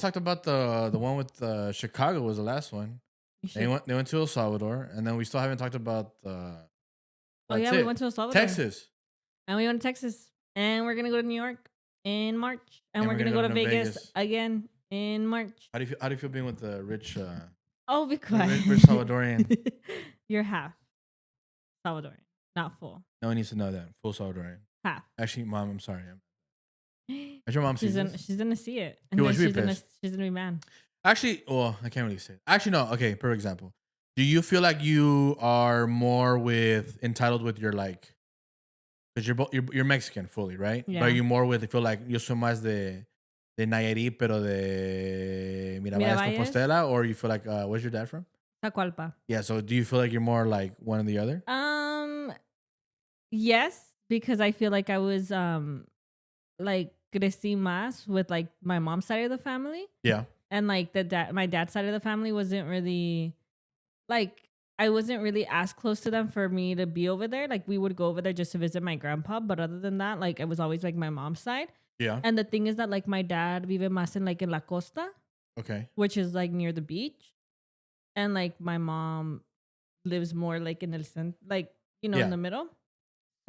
just talked about the one with Chicago was the last one. They went to El Salvador, and then we still haven't talked about. We went to El Salvador, Texas, and we went to Texas, and we're gonna go to New York in March, and we're gonna go to Vegas again in March. How do you feel being with the rich? Be quiet. Rich Salvadorian. You're half Salvadorian, not full. No one needs to know that. Full Salvadorian. Half. Actually, Mom, I'm sorry. Has your mom seen this? She's gonna see it, and then she's gonna be mad. Actually, well, I can't really say it. Actually, no. Okay, for example, do you feel like you are more entitled with your like? Because you're Mexican fully, right? Yeah. But are you more with? I feel like yo soy más de Nayarit, pero de Miravalles, Compostela, or you feel like where's your dad from? Tacualpa. Yeah. So do you feel like you're more like one or the other? Yes, because I feel like I was like crecí más with like my mom's side of the family. Yeah. And like my dad's side of the family wasn't really like I wasn't really as close to them for me to be over there. Like we would go over there just to visit my grandpa, but other than that, like it was always like my mom's side. Yeah. And the thing is that like my dad vive más in like in La Costa. Okay. Which is like near the beach. And like my mom lives more like in the center, like in the middle.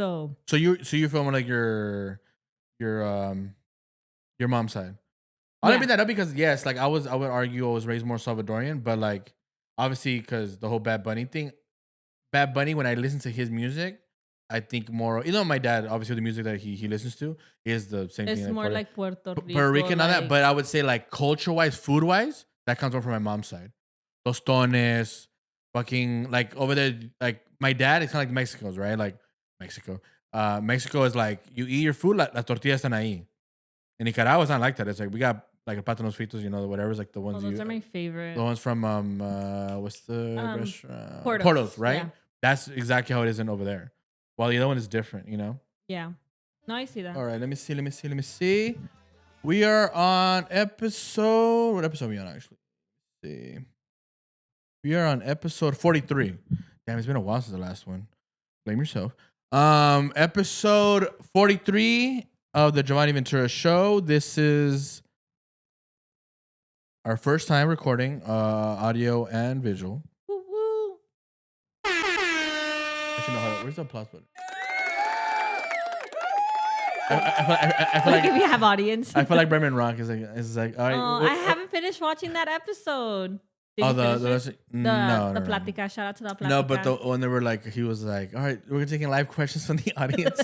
So you feel more like your mom's side. I don't mean that up because yes, like I would argue I was raised more Salvadorian, but like obviously because the whole Bad Bunny thing, Bad Bunny when I listen to his music, I think more. My dad obviously the music that he listens to is the same thing. It's more like Puerto Rican on that, but I would say like culture wise, food wise, that comes from my mom's side. Tostones, fucking like over there, like my dad is kind of like Mexico's, right? Like Mexico. Mexico is like you eat your food, like las tortillas están ahí. In Nicaragua, it's not like that. It's like we got like plátanos fritos, whatever's like the ones. Those are my favorite. The ones from what's the restaurant? Portos, right? Yeah. That's exactly how it is in over there. While the other one is different, Yeah. No, I see that. All right, let me see. We are on episode. What episode are we on actually? Let's see. We are on episode 43. Damn, it's been a while since the last one. Blame yourself. Episode 43 of the Jovany Ventura Show. This is our first time recording audio and visual. Woo woo. Actually, no, where's the applause button? I feel like if you have audience. I feel like Bremen Rock is like all right. I haven't finished watching that episode. The Plática. Shout out to the Plática. No, but when they were like, he was like, all right, we're taking live questions from the audience.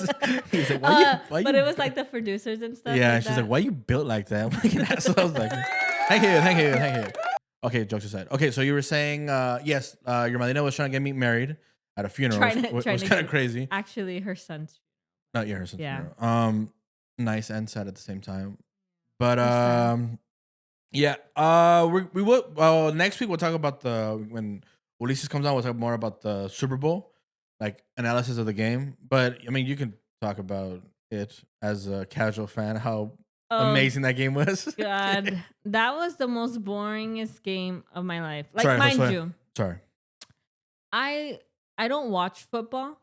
He's like, why but it was like the producers and stuff. Yeah, like she's like, why you built like that? So I was like, thank you. Okay, jokes aside. Okay, so you were saying, yes, your madrina was trying to get me married at a funeral. It was kind of crazy. Actually, her son's. Not her son's funeral. Nice and sad at the same time. But yeah, we will. Well, next week we'll talk about when Ulises comes on. We'll talk more about the Super Bowl, like analysis of the game. But I mean, you can talk about it as a casual fan. How amazing that game was! God, that was the most boringest game of my life. Like, sorry, mind you, sorry, I don't watch football.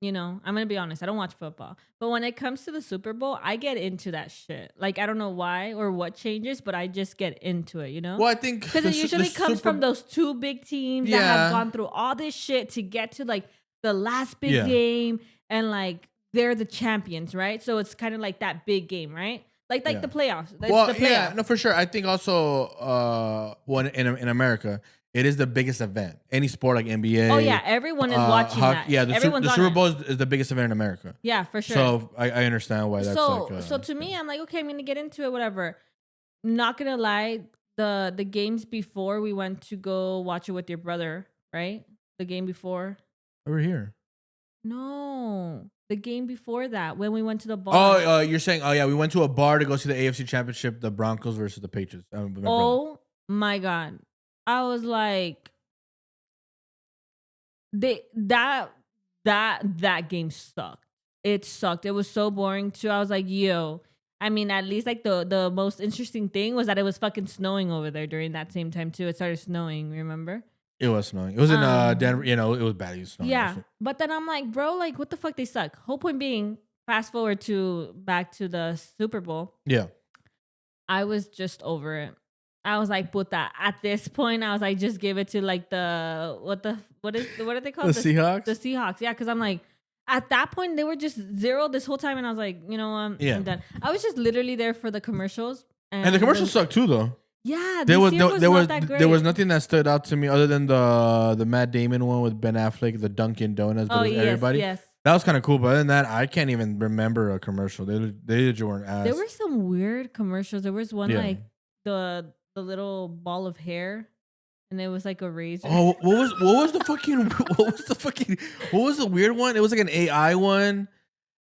I'm gonna be honest. I don't watch football, but when it comes to the Super Bowl, I get into that shit. Like I don't know why or what changes, but I just get into it. Well, I think because it usually comes from those two big teams that have gone through all this shit to get to like the last big game, and like they're the champions, right? So it's kind of like that big game, right? Like the playoffs. Yeah, no, for sure. I think also in America. It is the biggest event. Any sport like NBA. Oh, yeah. Everyone is watching that. Yeah, the Super Bowl is the biggest event in America. Yeah, for sure. So I understand why that's so to me, I'm like, okay, I'm going to get into it, whatever. Not going to lie, the games before we went to go watch it with your brother, right? The game before. Over here. No. The game before that, when we went to the bar. Oh, you're saying, we went to a bar to go see the AFC Championship, the Broncos versus the Patriots. My God. I was like, that game sucked. It sucked. It was so boring too. I was like, yo. I mean, at least like the most interesting thing was that it was fucking snowing over there during that same time too. It started snowing. Remember? It was snowing. It was in Denver. It was badly snowing. Yeah, but then I'm like, bro, like what the fuck? They suck. Whole point being, fast forward back to the Super Bowl. Yeah, I was just over it. I was like, puta. At this point, I was like, just give it to like what are they called? The Seahawks? The Seahawks. Yeah, because I'm like, at that point they were just 0 this whole time, and I was like, you know what? Yeah. I'm done. I was just literally there for the commercials, And the commercials suck too, though. Yeah, There was not that great. there was nothing that stood out to me other than the Matt Damon one with Ben Affleck, the Dunkin' Donuts, but it was everybody. Yes. That was kind of cool, but other than that, I can't even remember a commercial. They weren't ass. There were some weird commercials. There was one Yeah. like the little ball of hair, and it was like a razor. Oh, what was the weird one? It was like an AI one,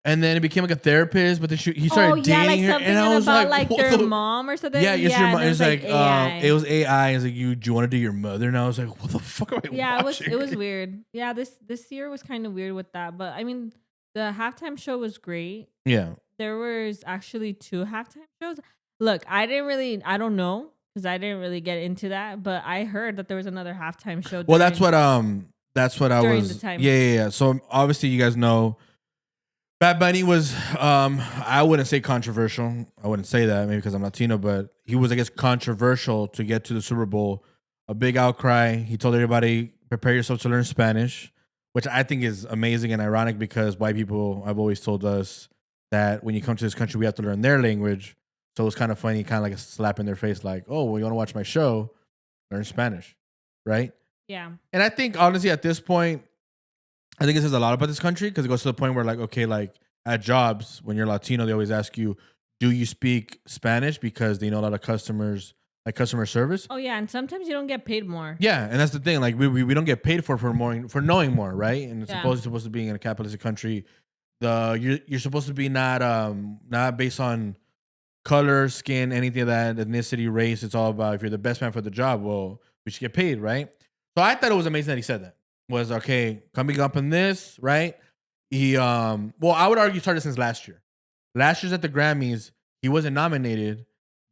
and then it became like a therapist, but then he started dating her, and I was like their mom or something. Yeah, it's your mom. It's like AI. it was AI. It's like, do you want to do your mother? And I was like, what the fuck am I watching? It was weird. Yeah, this year was kind of weird with that, but I mean, the halftime show was great. Yeah, there was actually 2 halftime shows. Look, I don't know because I didn't really get into that, but I heard that there was another halftime show. Well, that's what I was. The time. Yeah. So obviously, you guys know, Bad Bunny was, I wouldn't say controversial. I wouldn't say that maybe because I'm Latino, but he was, I guess, controversial to get to the Super Bowl. A big outcry. He told everybody, prepare yourself to learn Spanish, which I think is amazing and ironic because white people have always told us that when you come to this country, we have to learn their language. So it was kind of funny, kind of like a slap in their face, like, oh, well, you want to watch my show? Learn Spanish, right? Yeah. And I think, honestly, at this point, I think it says a lot about this country because it goes to the point where, like, okay, like at jobs, when you're Latino, they always ask you, do you speak Spanish? Because they know a lot of customers, like customer service. Oh, yeah. And sometimes you don't get paid more. Yeah. And that's the thing. Like, we don't get paid for knowing more, right? And it's supposed to be in a capitalistic country. You're supposed to be not based on color, skin, anything of that, ethnicity, race. It's all about if you're the best man for the job, well, we should get paid, right? So I thought it was amazing that he said that. Was okay, coming up in this, right? He I would argue started since last year. Last year's at the Grammys, he wasn't nominated,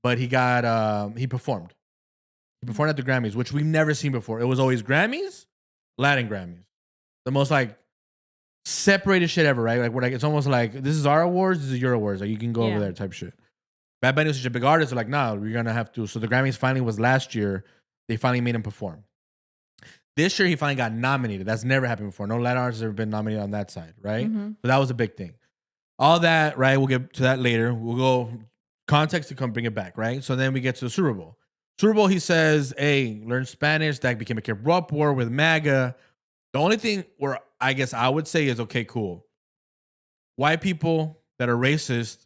but he got he performed. He performed at the Grammys, which we've never seen before. It was always Grammys, Latin Grammys. The most like separated shit ever, right? Like we're like it's almost like this is our awards, this is your awards. Like you can go over there type shit. Bad Bunny was such a big artist, they're like, nah, we're gonna have to. So the Grammys finally was last year. They finally made him perform. This year, he finally got nominated. That's never happened before. No Latin artist has ever been nominated on that side, right? Mm-hmm. So that was a big thing. All that, right? We'll get to that later. We'll go context to come bring it back, right? So then we get to the Super Bowl. Super Bowl, he says, hey, learn Spanish. That became a corrupt war with MAGA. The only thing where I guess I would say is, okay, cool. White people that are racist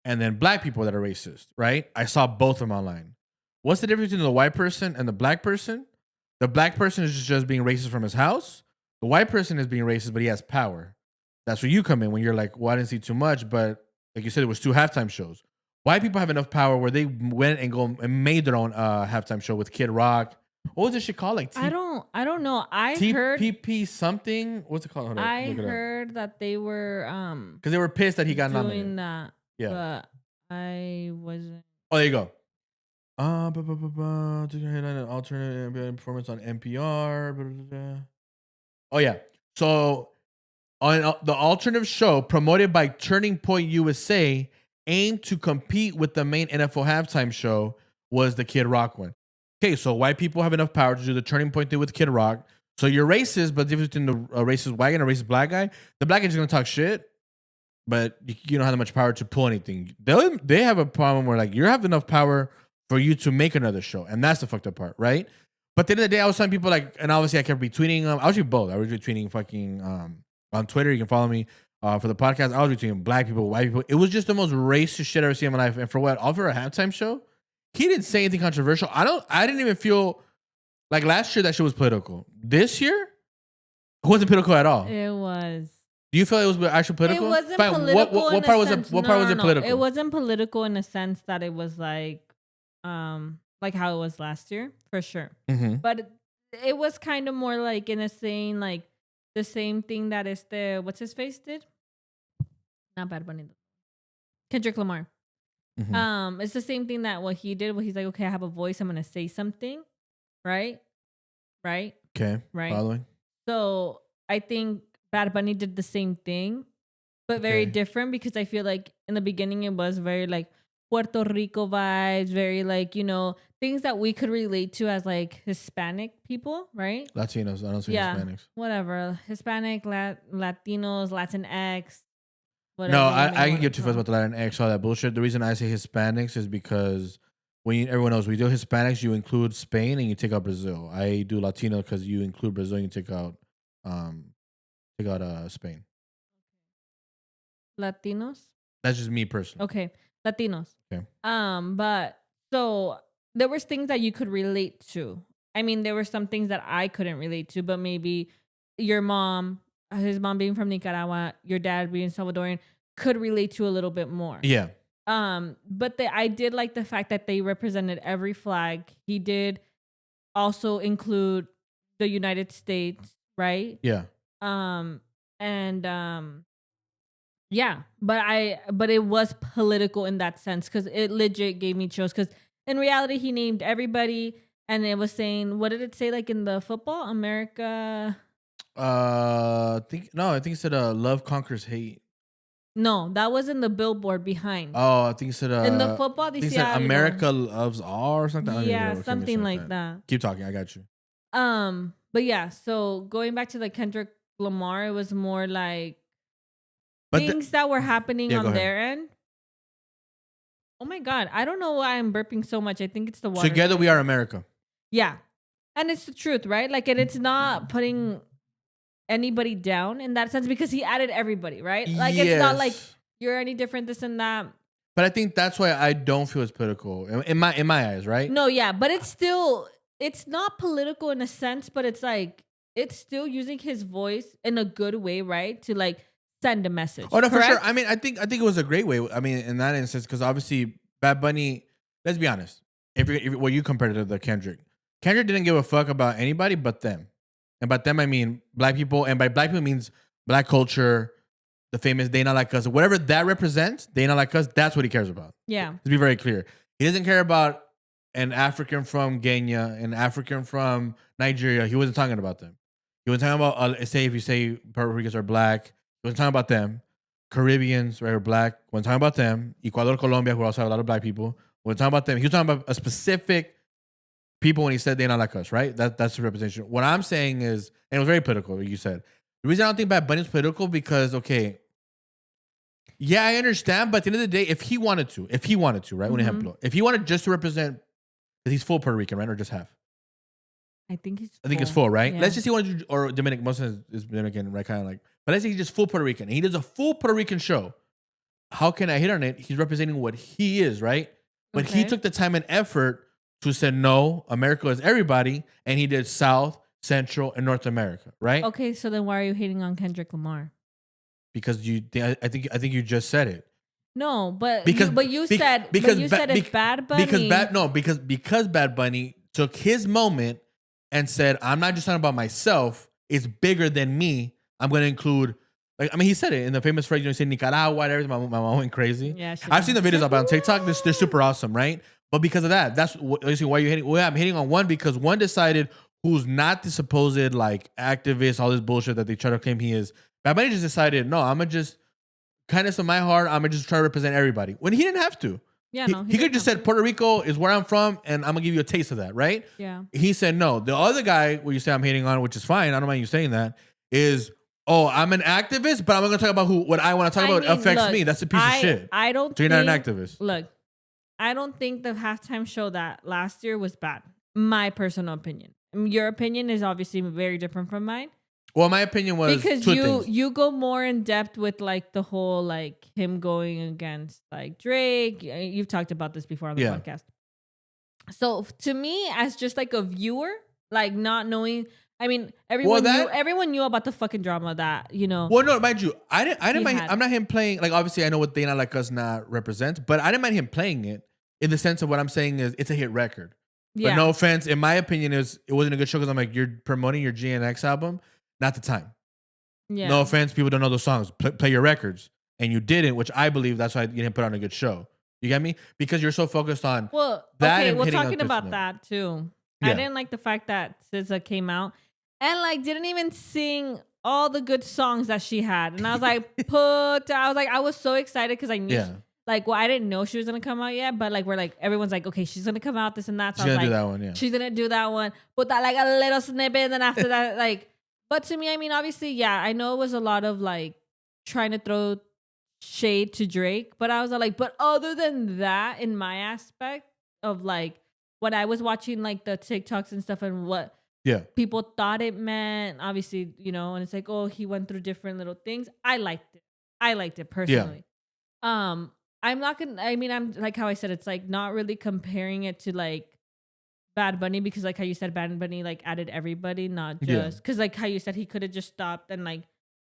and then black people that are racist, right? I saw both of them online. What's the difference between the white person and the black person? The black person is just being racist from his house. The white person is being racist, but he has power. That's where you come in when you're like, well, I didn't see too much, but like you said, it was 2 halftime shows. White people have enough power where they went and made their own halftime show with Kid Rock. What was this shit called? Like I don't know. I heard TPP something. What's it called? I heard that they were because they were pissed that he got nominated. Doing that. Yeah, but I wasn't. Oh, there you go. Alternative performance on NPR. Oh yeah. So on the alternative show promoted by Turning Point USA, aimed to compete with the main NFL halftime show, was the Kid Rock one. Okay, so white people have enough power to do the Turning Point thing with Kid Rock. So you're racist, but the difference between the racist white guy and a racist black guy, the black guy is gonna talk shit, but you don't have that much power to pull anything. They have a problem where like you have enough power for you to make another show. And that's the fucked up part, right? But at the end of the day, I was telling people like, and obviously I kept retweeting them. I was doing both. I was retweeting fucking on Twitter. You can follow me for the podcast. I was retweeting black people, white people. It was just the most racist shit I've ever seen in my life. And for what? All for a halftime show? He didn't say anything controversial. I didn't even feel like last year that shit was political. This year, it wasn't political at all. It was. Do you feel it was actually political? It wasn't political. What part was it? What part was it political? It wasn't political in a sense that it was like how it was last year, for sure. Mm-hmm. But it was kind of more like in a saying like the same thing that what's his face did? Not Bad Bunny. Kendrick Lamar. Mm-hmm. It's the same thing that what he did, where he's like, okay, I have a voice, I'm gonna say something, right? Okay. Right. Following. So I think Bad Bunny did the same thing, but very different, because I feel like in the beginning it was very like, Puerto Rico vibes, very like, things that we could relate to as like Hispanic people, right? Latinos. I don't see Hispanics. Whatever. Hispanic, Latinos, Latinx, No, whatever. I can give two fucks about the Latinx, all that bullshit. The reason I say Hispanics is because everyone knows we do Hispanics, you include Spain and you take out Brazil. I do Latino because you include Brazil and you take out Spain. Latinos? That's just me personally. Okay. Latinos. Okay. But so there was things that you could relate to. I mean, there were some things that I couldn't relate to, but maybe your mom, his mom being from Nicaragua, your dad being Salvadorian, could relate to a little bit more. Yeah. But I did like the fact that they represented every flag. He did also include the United States, right? Yeah. Yeah, but it was political in that sense because it legit gave me chills because in reality he named everybody and it was saying, what did it say like in the football America? I think it said love conquers hate. No, that was in the billboard behind. Oh, I think it said in the football. I think it said America loves all or something. Yeah, something like that. Keep talking, I got you. But yeah, so going back to the Kendrick Lamar, it was more like things that were happening on their end. Oh my God. I don't know why I'm burping so much. I think it's the water. Together we are America. Yeah. And it's the truth, right? Like, and it's not putting anybody down in that sense because he added everybody, right? Like, It's not like you're any different, this and that. But I think that's why I don't feel it's political in my eyes, right? No, yeah. But it's not political in a sense, but it's like, it's still using his voice in a good way, right? To like, send a message. Oh no, correct? for sure. I mean, I think it was a great way. I mean, in that instance, because obviously Bad Bunny. Let's be honest. If you compared it to the Kendrick didn't give a fuck about anybody but them, and by them I mean black people, and by black people means black culture, the famous "They Not Like Us," whatever that represents. They Not Like Us. That's what he cares about. Yeah. To be very clear, he doesn't care about an African from Kenya, an African from Nigeria. He wasn't talking about them. He was talking about say if you say Puerto Ricans are black. We're talking about them. Caribbeans, right, are black. We're talking about them. Ecuador, Colombia, who also have a lot of black people. We're talking about them. He was talking about a specific people when he said they're not like us, right? That's the representation. What I'm saying is, and it was very political, like you said. The reason I don't think Bad Bunny is political because, okay, yeah, I understand, but at the end of the day, if he wanted to, right? Mm-hmm. Un ejemplo. If he wanted just to represent, because he's full Puerto Rican, right? Or just half? I think it's full, right? Yeah. Let's just see what or Dominican, most of is Dominican, right? Kind of like, but let's say he's just full Puerto Rican. And he does a full Puerto Rican show. How can I hit on it? He's representing what he is, right? But he took the time and effort to say, no, America is everybody. And he did South, Central, and North America, right? Okay, so then why are you hating on Kendrick Lamar? Because I think you just said it. No, but you said it's Bad Bunny. Because Bad Bunny took his moment and said, I'm not just talking about myself. It's bigger than me. I'm going to include, like, I mean, he said it in the famous phrase, he said Nicaragua and everything. My mom went crazy. Yeah, I've seen the videos about on TikTok. They're super awesome, right? But because of that, that's why you're hating. Well, I'm hating on one because one decided who's not the supposed, like, activist, all this bullshit that they try to claim he is. Bad Bunny just decided, no, I'm going to just, kindness of my heart, I'm going to just try to represent everybody. When he didn't have to. Yeah, he could have just said Puerto Rico is where I'm from, and I'm gonna give you a taste of that, right? Yeah. He said no. The other guy, where you say I'm hating on, which is fine, I don't mind you saying that, is I'm an activist, but I'm gonna talk about what I want to talk about affects me. That's a piece of shit. I don't. So you're not an activist. Look, I don't think the halftime show that last year was bad. My personal opinion. Your opinion is obviously very different from mine. Well, my opinion was because you go more in depth with like the whole like him going against like Drake. You've talked about this before on the podcast. So to me, as just like a viewer, like not knowing, I mean, everyone knew about the fucking drama that Well, no, mind you, I didn't mind. I'm not him playing. Like obviously, I know what They Not Like Us not represents, but I didn't mind him playing it in the sense of what I'm saying is it's a hit record. Yeah. But no offense, in my opinion, it wasn't a good show because I'm like, you're promoting your GNX album. Not the time. Yeah. No offense, people don't know those songs. Play your records. And you didn't, which I believe that's why you didn't put on a good show. You get me? Because you're so focused on that. Okay, we're talking about that too. Yeah. I didn't like the fact that SZA came out and like didn't even sing all the good songs that she had. And I was like, I was so excited because I knew Like, well, I didn't know she was gonna come out yet, but like we're like everyone's like, okay, she's gonna come out, this and that. So She's I was gonna do like, that one, yeah. she's gonna do that one. Put that like a little snippet, and then after that, like, but to me, I mean, obviously, yeah, I know it was a lot of like trying to throw shade to Drake, but I was like, but other than that, in my aspect of like what I was watching, like the TikToks and stuff, and what people thought it meant, obviously, you know, and it's like, oh, he went through different little things. I liked it personally. I'm not gonna, I mean, I'm like how I said, it's like not really comparing it to like Bad Bunny, because like how you said, Bad Bunny like added everybody, not just because like how you said he could have just stopped and like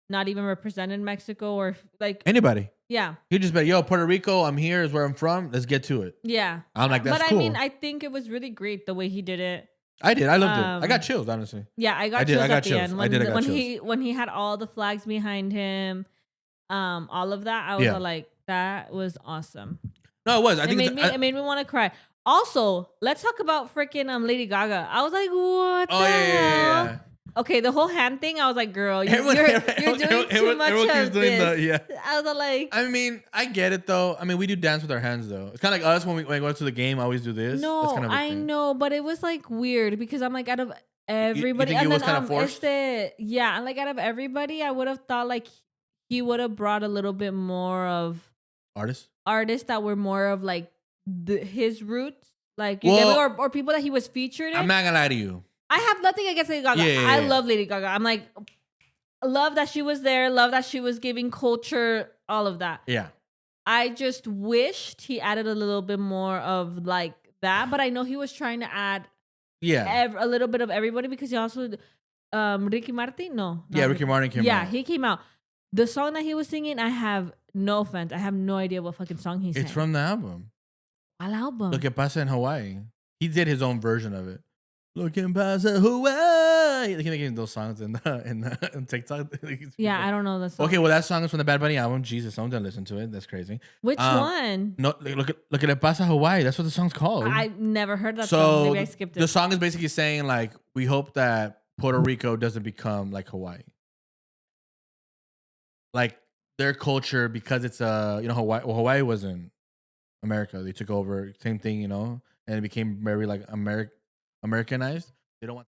not even represented Mexico or like anybody. Yeah. He just be, yo, Puerto Rico, I'm here, is where I'm from. Let's get to it. Yeah. I'm like, that's cool. But I mean, I think it was really great the way he did it. I did. I loved it. I got chills, honestly. Yeah, I got chills at the end. I got chills. When he had all the flags behind him, all of that, I was like, that was awesome. No, it was. I think it made me want to cry. Also, let's talk about freaking Lady Gaga. I was like, what the hell? Yeah. Okay, the whole hand thing, I was like, girl, you're doing too much of this. I was like... I mean, I get it, though. I mean, we do dance with our hands, though. It's kind of like us when we go to the game, I always do this. No, That's kind of I know, but it was like weird because I'm like, out of everybody... You think it was kind of forced? Yeah, and like out of everybody, I would have thought like he would have brought a little bit more of... Artists that were more of like his roots. Like, or people that he was featured in. I'm not going to lie to you. I have nothing against Lady Gaga. I love Lady Gaga. I'm like, love that she was there. Love that she was giving culture, all of that. Yeah. I just wished he added a little bit more of like that. But I know he was trying to add a little bit of everybody because he also, Ricky Martin? No. Ricky Martin came out. Yeah, he came out. The song that he was singing, I have no offense. I have no idea what fucking song he sang. It's from the album. What album? Lo que pasa en Hawaii. He did his own version of it. Lo que pasa Hawaii. He's making those songs in TikTok. Yeah, I don't know the song. Okay, well, that song is from the Bad Bunny album. Jesus, I'm gonna listen to it. That's crazy. Which one? No, lo que le pasa Hawaii. That's what the song's called. I never heard that song. Maybe I skipped it. The song is basically saying like, we hope that Puerto Rico doesn't become like Hawaii. Like their culture, because it's Hawaii. Well, Hawaii was in America. They took over. Same thing, and it became very like Americanized. They don't want.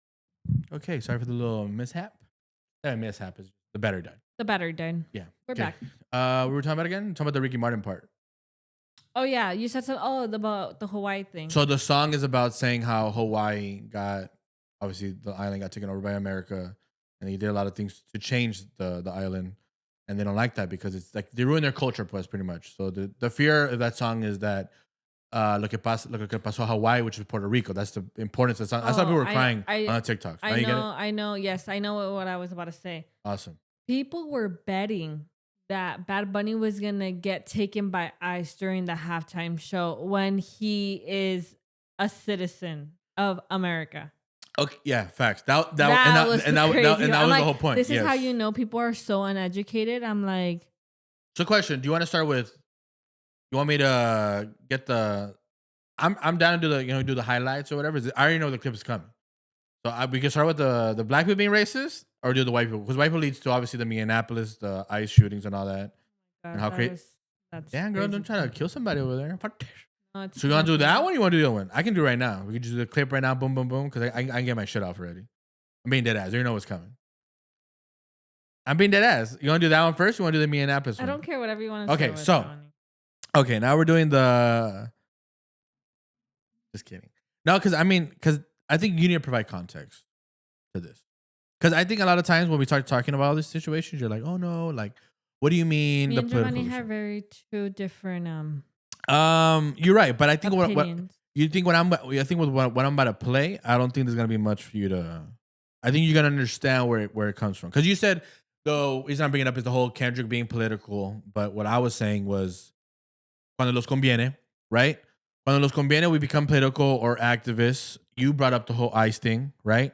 Okay, sorry for the little mishap. That mishap is the battery died. The battery died. Yeah, we're back. We were talking about again. Talking about the Ricky Martin part. Oh yeah, you said something. Oh, about the Hawaii thing. So the song is about saying how Hawaii obviously the island got taken over by America, and they did a lot of things to change the island. And they don't like that because it's like they ruin their culture, plus pretty much. So the fear of that song is that lo que pasó Hawaii, which is Puerto Rico. That's the importance of the song. That's why people were crying on TikTok. I know. Yes, I know what I was about to say. Awesome. People were betting that Bad Bunny was gonna get taken by ICE during the halftime show when he is a citizen of America. Okay, yeah, facts. That was the whole point. This is how you know people are so uneducated. I'm like. So, question: do you want to start with? You want me to get the? I'm down to do the highlights or whatever. I already know the clip is coming. So we can start with the black people being racist, or do the white people, because white people leads to obviously the Minneapolis, the ICE shootings and all that. And how crazy. Damn, girl, don't try to kill somebody over there. So you want to do that one? Or you want to do the other one? I can do it right now. We can just do the clip right now. Boom, boom, boom. Because I can get my shit off already. I'm being dead ass. You know what's coming. I'm being dead ass. You want to do that one first? Or you want to do the Minneapolis one? I don't care. Whatever you want to Okay, so. Okay, now we're doing the. Just kidding. No, because I think you need to provide context to this. Because I think a lot of times when we start talking about all these situations, you're like, oh no, like, what do you mean? Me and Giovanni have very two different you're right, but I think what you think what I'm about to play, I don't think there's gonna be much for you to. I think you're gonna understand where it comes from, because you said the reason I'm bringing it up is the whole Kendrick being political, but what I was saying was cuando los conviene, right? Cuando los conviene, we become political or activists. You brought up the whole ICE thing, right?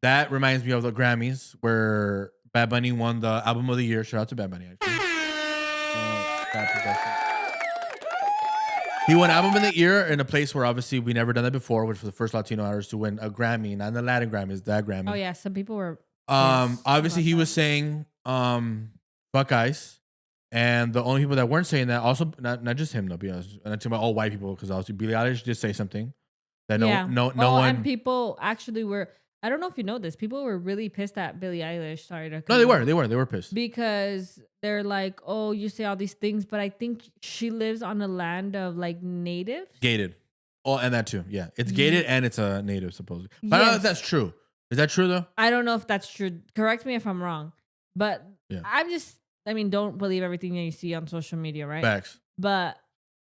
That reminds me of the Grammys where Bad Bunny won the Album of the Year. Shout out to Bad Bunny, actually. He won Album of the Year in a place where obviously we never done that before, which was the first Latino artist to win a Grammy, not the Latin Grammys, that Grammy. Oh yeah, some people were. Obviously he was saying, fuck ICE, And the only people that weren't saying that, also not just him though, be honest, and I'm talking about all white people, because also Billie Eilish did say something that no one. And people actually were. I don't know if you know this. People were really pissed at Billie Eilish. Sorry to. No, they were pissed because they're like, oh, you say all these things, but I think she lives on a land of like natives. Gated. Oh, and that too. Yeah, it's gated and it's a native supposedly. But I don't know if that's true. Is that true though? I don't know if that's true. Correct me if I'm wrong. But I mean, don't believe everything that you see on social media, right? Facts. But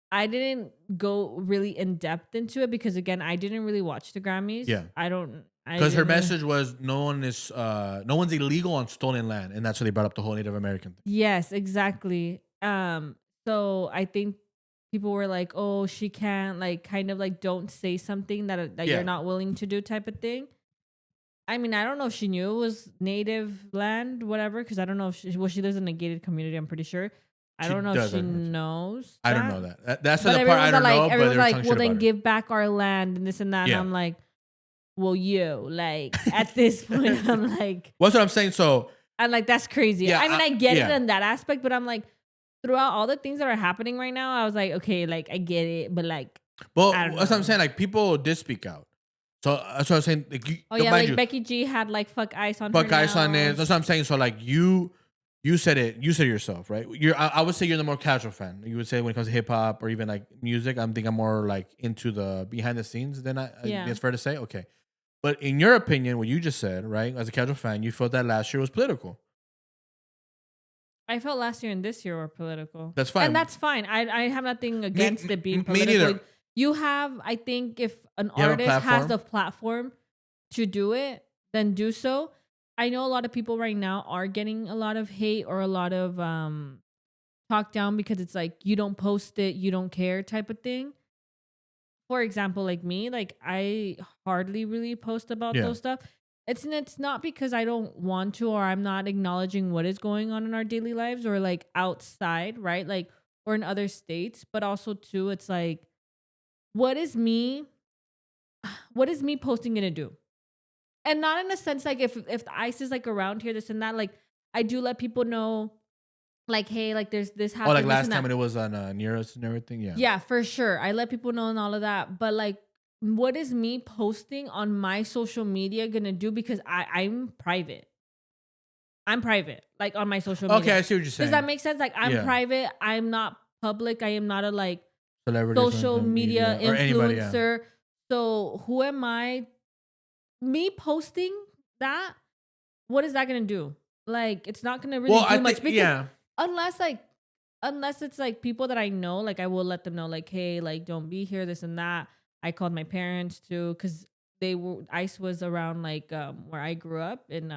I didn't go really in depth into it because again, I didn't really watch the Grammys. Yeah. Because her message was no one's illegal on stolen land, and that's why they brought up the whole Native American thing. Yes, exactly. So I think people were like, "Oh, she can't like kind of like don't say something that you're not willing to do," type of thing. I mean, I don't know if she knew it was native land, whatever, because I don't know if she lives in a gated community. I'm pretty sure. I don't know if she knows. I don't know that. That's the part I don't know. Everyone's like, well, then give back our land and this and that. Yeah. And I'm like, well, like at this point, I'm like, what's what I'm saying? So I'm like, that's crazy. Yeah, I mean, I get it in that aspect, but I'm like, throughout all the things that are happening right now, I was like, okay, like I get it, but like, well, that's what I'm saying. Like people did speak out. So that's what I'm saying. Like, like Becky G had like fuck ice on. Fuck ice on it. That's what I'm saying. So like you said it. You said it yourself, right? I would say you're the more casual fan. You would say when it comes to hip hop or even like music, I'm more like into the behind the scenes than it's fair to say. Okay. But in your opinion, what you just said, right, as a casual fan, you felt that last year was political. I felt last year and this year were political. That's fine. And that's fine. I have nothing against it being political. Me neither. You have, I think, if an artist has the platform to do it, then do so. I know a lot of people right now are getting a lot of hate or a lot of talk down because it's like, you don't post it, you don't care type of thing. For example, like me, like I hardly really post about those stuff. It's not because I don't want to or I'm not acknowledging what is going on in our daily lives or like outside, right? Like, or in other states, but also too, it's like, what is me posting gonna do? And not in a sense like if the ice is like around here, this and that, like I do let people know, like, hey, like there's this happening. Oh, like last time when it was on near us and everything, yeah. Yeah, for sure. I let people know and all of that. But like, what is me posting on my social media gonna do? Because I'm private. I'm private, like on my social media. Okay, I see what you're saying. Does that make sense? Like I'm private. I'm not public. I am not a like celebrity social media influencer. Anybody, So who am I? Me posting that, what is that gonna do? Like, it's not gonna really do much because unless it's like people that I know, like I will let them know, like, hey, like don't be here, this and that. I called my parents too because ICE was around like where I grew up in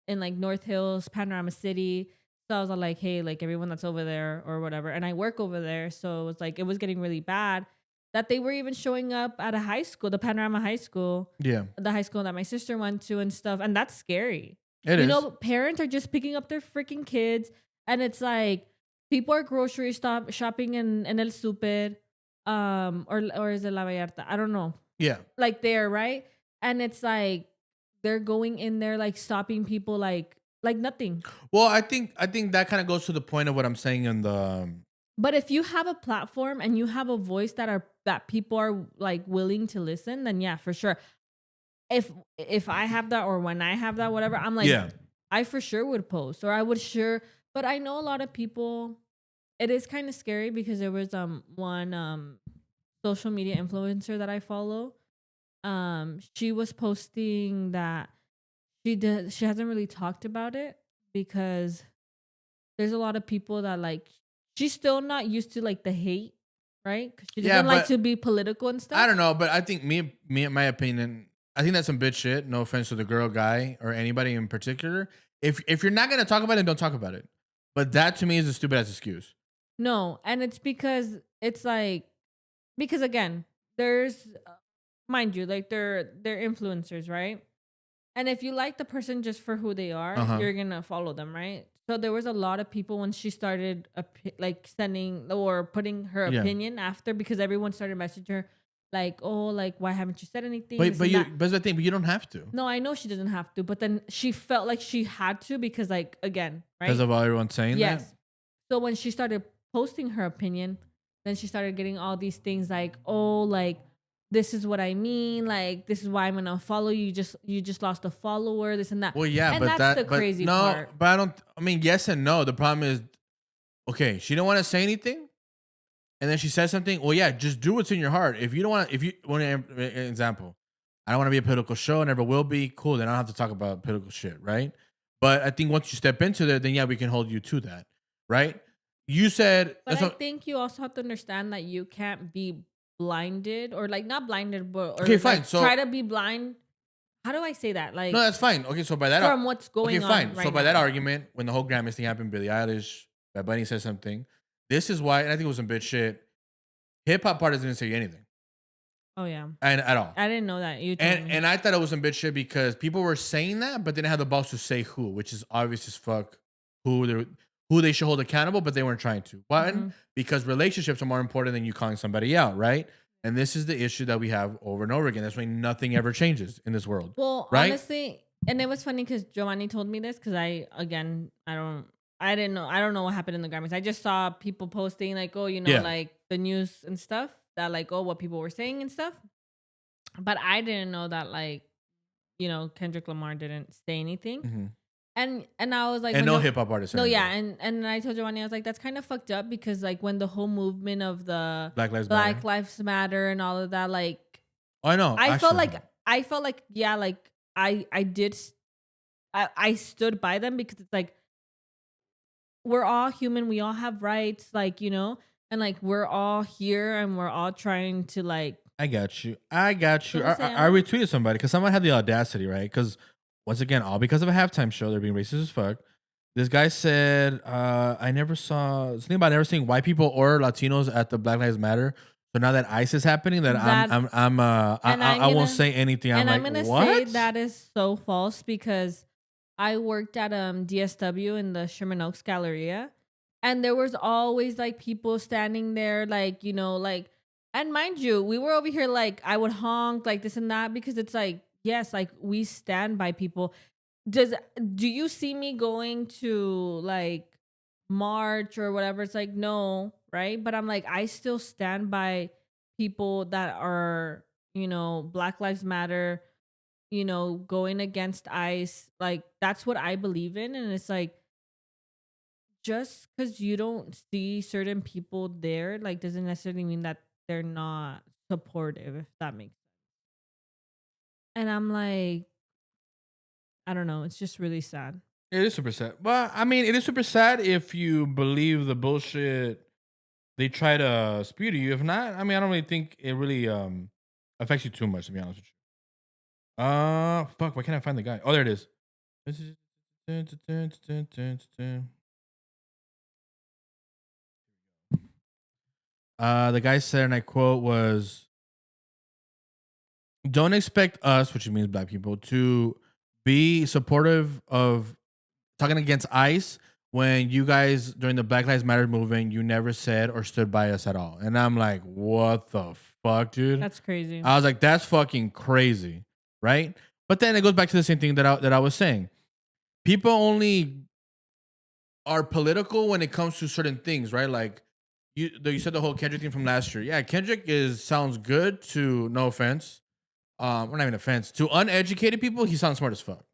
like North Hills, Panorama City. So I was like, hey, like everyone that's over there or whatever, and I work over there, so it's like it was getting really bad. That they were even showing up at a high school, the Panorama High School. Yeah. The high school that my sister went to and stuff. And that's scary. It is. You know, parents are just picking up their freaking kids. And it's like, people are grocery shopping in El Super. Or is it La Vallarta? I don't know. Yeah. Like there, right? And it's like, they're going in there, like stopping people like nothing. Well, I think that kind of goes to the point of what I'm saying in the... But if you have a platform and you have a voice that people are like willing to listen, then yeah, for sure. If I have that or when I have that, whatever, I'm like, I for sure would post or I would sure. But I know a lot of people. It is kind of scary because there was one social media influencer that I follow. She was posting that she hasn't really talked about it because there's a lot of people that like. She's still not used to like the hate, right? Because she doesn't like to be political and stuff. I don't know, but I think me, in my opinion, I think that's some bitch shit. No offense to the girl, guy, or anybody in particular. If you're not gonna talk about it, don't talk about it. But that to me is a stupid ass excuse. No, and it's because it's like again, there's mind you, like they're influencers, right? And if you like the person just for who they are, you're gonna follow them, right? So there was a lot of people when she started like sending or putting her opinion after because everyone started messaging her like, oh, like why haven't you said anything? But the thing, but you don't have to. No, I know she doesn't have to, but then she felt like she had to because like again, right? Because of all everyone saying that. Yes. So when she started posting her opinion, then she started getting all these things like, oh, like this is what I mean, like this is why I'm gonna follow you. You just lost a follower, this and that. Well, yeah, And but that's the but crazy no, part. but I don't. I mean, yes and no. The problem is, okay, she don't want to say anything, and then she says something. Well, yeah, just do what's in your heart. If you don't want, if you want an example, I don't want to be a political show, never will be. Cool, then I don't have to talk about political shit, right? But I think once you step into that, then yeah, we can hold you to that, right? You said, But I think you also have to understand that you can't be blinded or like not blinded, but or okay, like fine. So try to be blind. How do I say that? Like no, that's fine. Okay, so by that, from what's going okay, on fine. right So by now. that argument, when the whole Grammys thing happened, Billie Eilish, Bad Bunny said something. This is why, and I think it was some bitch shit. Hip hop artists didn't say anything, Oh yeah, and at all. I didn't know that. You told me. And I thought it was some bitch shit because people were saying that, but they didn't have the balls to say who, which is obvious as fuck. Who they should hold accountable, but they weren't trying to. One, Mhm. because relationships are more important than you calling somebody out, right? And this is the issue that we have over and over again. That's why nothing ever changes in this world. Well, right? honestly, and it was funny because Giovanni told me this because I didn't know. I don't know what happened in the Grammys. I just saw people posting like, oh, Yeah. like the news and stuff that like, oh, what people were saying and stuff. But I didn't know that like, Kendrick Lamar didn't say anything. Mm-hmm. And I was like, And when no the- hip hop artists. no, anyway. yeah, and I told Giovanni, I was like, that's kind of fucked up because like when the whole movement of the Black Lives Black Matter. Lives Matter and all of that, like Oh, I know. I felt actually. like yeah, like I did I stood by them because it's like we're all human, we all have rights, like and like we're all here and we're all trying to like. I got you. I got you. You know what I'm I saying? retweeted somebody because someone had the audacity, right? Because once again, all because of a halftime show, they're being racist as fuck. This guy said, I never saw something about never seeing white people or Latinos at the Black Lives Matter. So now that ICE is happening, that I won't say anything. I'm I'm like, gonna what? say that is so false because I worked at DSW in the Sherman Oaks Galleria, and there was always like people standing there, like like, and mind you, we were over here like I would honk like this and that because it's like yes, like we stand by people. Do you see me going to like march or whatever? It's like no, right? But I'm like I still stand by people that are Black Lives Matter, going against ICE. Like that's what I believe in, and it's like just because you don't see certain people there, like doesn't necessarily mean that they're not supportive. If that makes sense. And I'm like, I don't know. It's just really sad. It is super sad. Well, I mean, it is super sad if you believe the bullshit they try to spew to you. If not, I mean, I don't really think it really affects you too much, to be honest with you. Fuck, why can't I find the guy? Oh, there it is. The guy said, and I quote, was, don't expect us, which means black people, to be supportive of talking against ICE when you guys, during the Black Lives Matter movement, you never said or stood by us at all. And I'm like, what the fuck, dude? That's crazy. I was like, that's fucking crazy, right? But then it goes back to the same thing that I was saying. People only are political when it comes to certain things, right? Like you said the whole Kendrick thing from last year. Yeah, Kendrick sounds good to, no offense, or not even offense, to uneducated people. He sounds smart as fuck,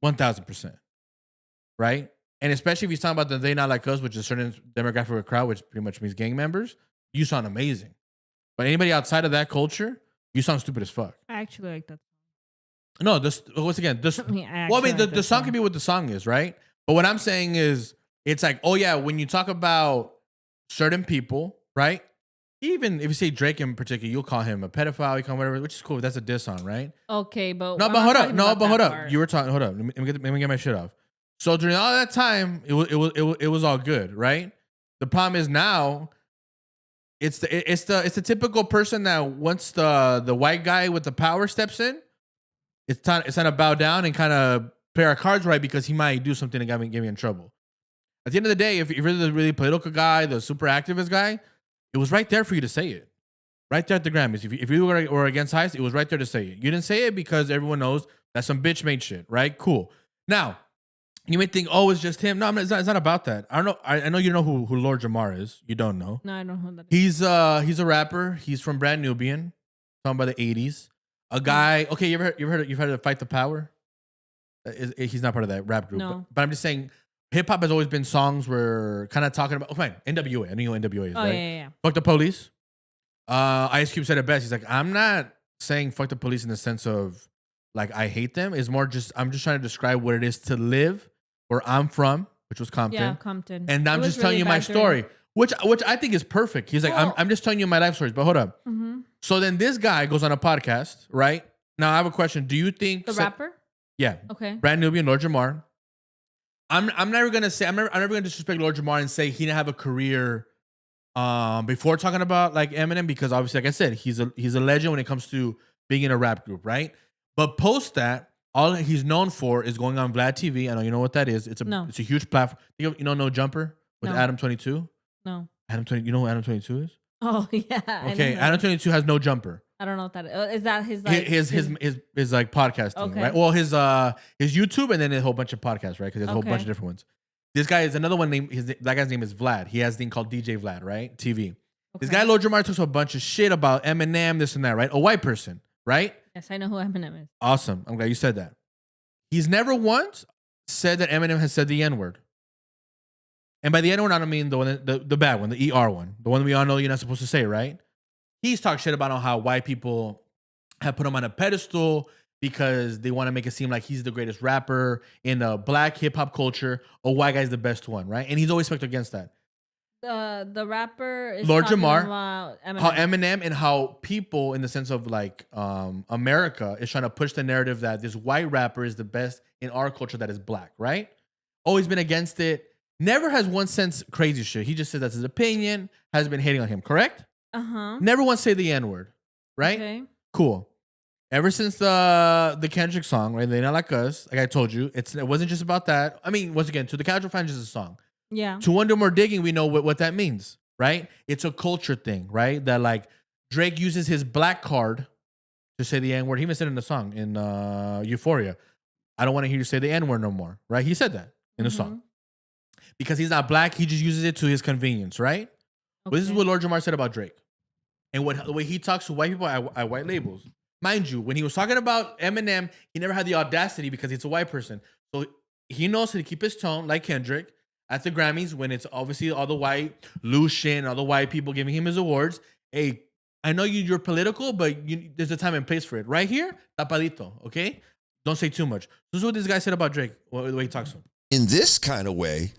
1000%, right? And especially if he's talking about the they not like us, which is a certain demographic of crowd, which pretty much means gang members. You sound amazing, but anybody outside of that culture, you sound stupid as fuck. I actually like that. No, this once again, this. Well, I mean, the song can be what the song is, right? But what I'm saying is, it's like, oh yeah, when you talk about certain people, right? Even if you say Drake in particular, you'll call him a pedophile, you call him whatever, which is cool. That's a diss song, right? Okay, but No, I'm but not hold up, talking no, about but that hold up. part. You were talking. Hold up, let me get my shit off. So during all that time, it was all good, right? The problem is now, it's the typical person that once the white guy with the power steps in, it's time to bow down and kind of play our cards right because he might do something to get me in trouble. At the end of the day, if you're the really political guy, the super activist guy, it was right there for you to say it. Right there at the Grammys. If you were against ICE, it was right there to say it. You didn't say it because everyone knows that's some bitch made shit, right? Cool. Now, You may think, oh, it's just him. No, it's not about that. I don't know. I know you know who Lord Jamar is. You don't know. No, I don't know who that is. He's a rapper. He's from Brand Nubian, talking about the 80s. A guy. Okay, you've heard of Fight the Power? He's not part of that rap group. No. But I'm just saying, hip hop has always been songs where kind of talking about. Oh, fine, NWA. I know what NWA is, Oh right? yeah. Fuck the police. Ice Cube said it best. He's like, I'm not saying fuck the police in the sense of like I hate them. It's more just I'm just trying to describe what it is to live where I'm from, which was Compton. Yeah, Compton. And I'm just telling you my story, which I think is perfect. He's like, I'm just telling you my life stories. But hold up. Mm-hmm. So then this guy goes on a podcast, right? Now I have a question. Do you think the rapper? Yeah. Okay. Brand Nubian, Lord Jamar. I'm never gonna disrespect Lord Jamar and say he didn't have a career before talking about like Eminem, because obviously, like I said, he's a legend when it comes to being in a rap group, right? But post that, all he's known for is going on Vlad TV. I know you know what that is. It's a huge platform. You know No Jumper with Adam 22? No. Adam 20. You know who Adam 22 is? Oh yeah. Okay, Adam 22 has No Jumper. I don't know what that is. Is that his like his like podcasting, okay. right? Well, his YouTube and then a whole bunch of podcasts, right? Because there's a whole bunch of different ones. This guy is another one named that guy's name is Vlad. He has a thing called DJ Vlad, right? TV. Okay. This guy Lord Jamar talks a bunch of shit about Eminem, this and that, right? A white person, right? Yes, I know who Eminem is. Awesome. I'm glad you said that. He's never once said that Eminem has said the N-word. And by the N-word, I don't mean the bad one, the ER one, the one we all know you're not supposed to say, right? He's talked shit about how white people have put him on a pedestal because they want to make it seem like he's the greatest rapper in the black hip hop culture. A white guy's the best one, right? And he's always spoke against that. The rapper is Lord talking Jamar, about Eminem. how Eminem and how people in the sense of like America is trying to push the narrative that this white rapper is the best in our culture that is black, right? Always been against it. Never has one sense crazy shit. He just says that's his opinion, has been hating on him, correct? Uh-huh. Never once say the N-word, right? Okay. Cool. Ever since the Kendrick song, right? They Not Like Us, like I told you, it wasn't just about that. I mean, once again, to the casual fan, just a song. Yeah. To one do more digging, we know what that means, right? It's a culture thing, right? That like Drake uses his black card to say the N-word. He even said it in the song in Euphoria. I don't want to hear you say the N-word no more, right? He said that in the song. Because he's not black, he just uses it to his convenience, right? Okay. But this is what Lord Jamar said about Drake. And the way he talks to white people at white labels. Mind you, when he was talking about Eminem, he never had the audacity because he's a white person. So he knows how to keep his tone, like Kendrick, at the Grammys, when it's obviously all the white, Lucian, all the white people giving him his awards. Hey, I know you're political, but there's a time and place for it. Right here, tapadito, okay? Don't say too much. This is what this guy said about Drake, the way he talks to him. In this kind of way,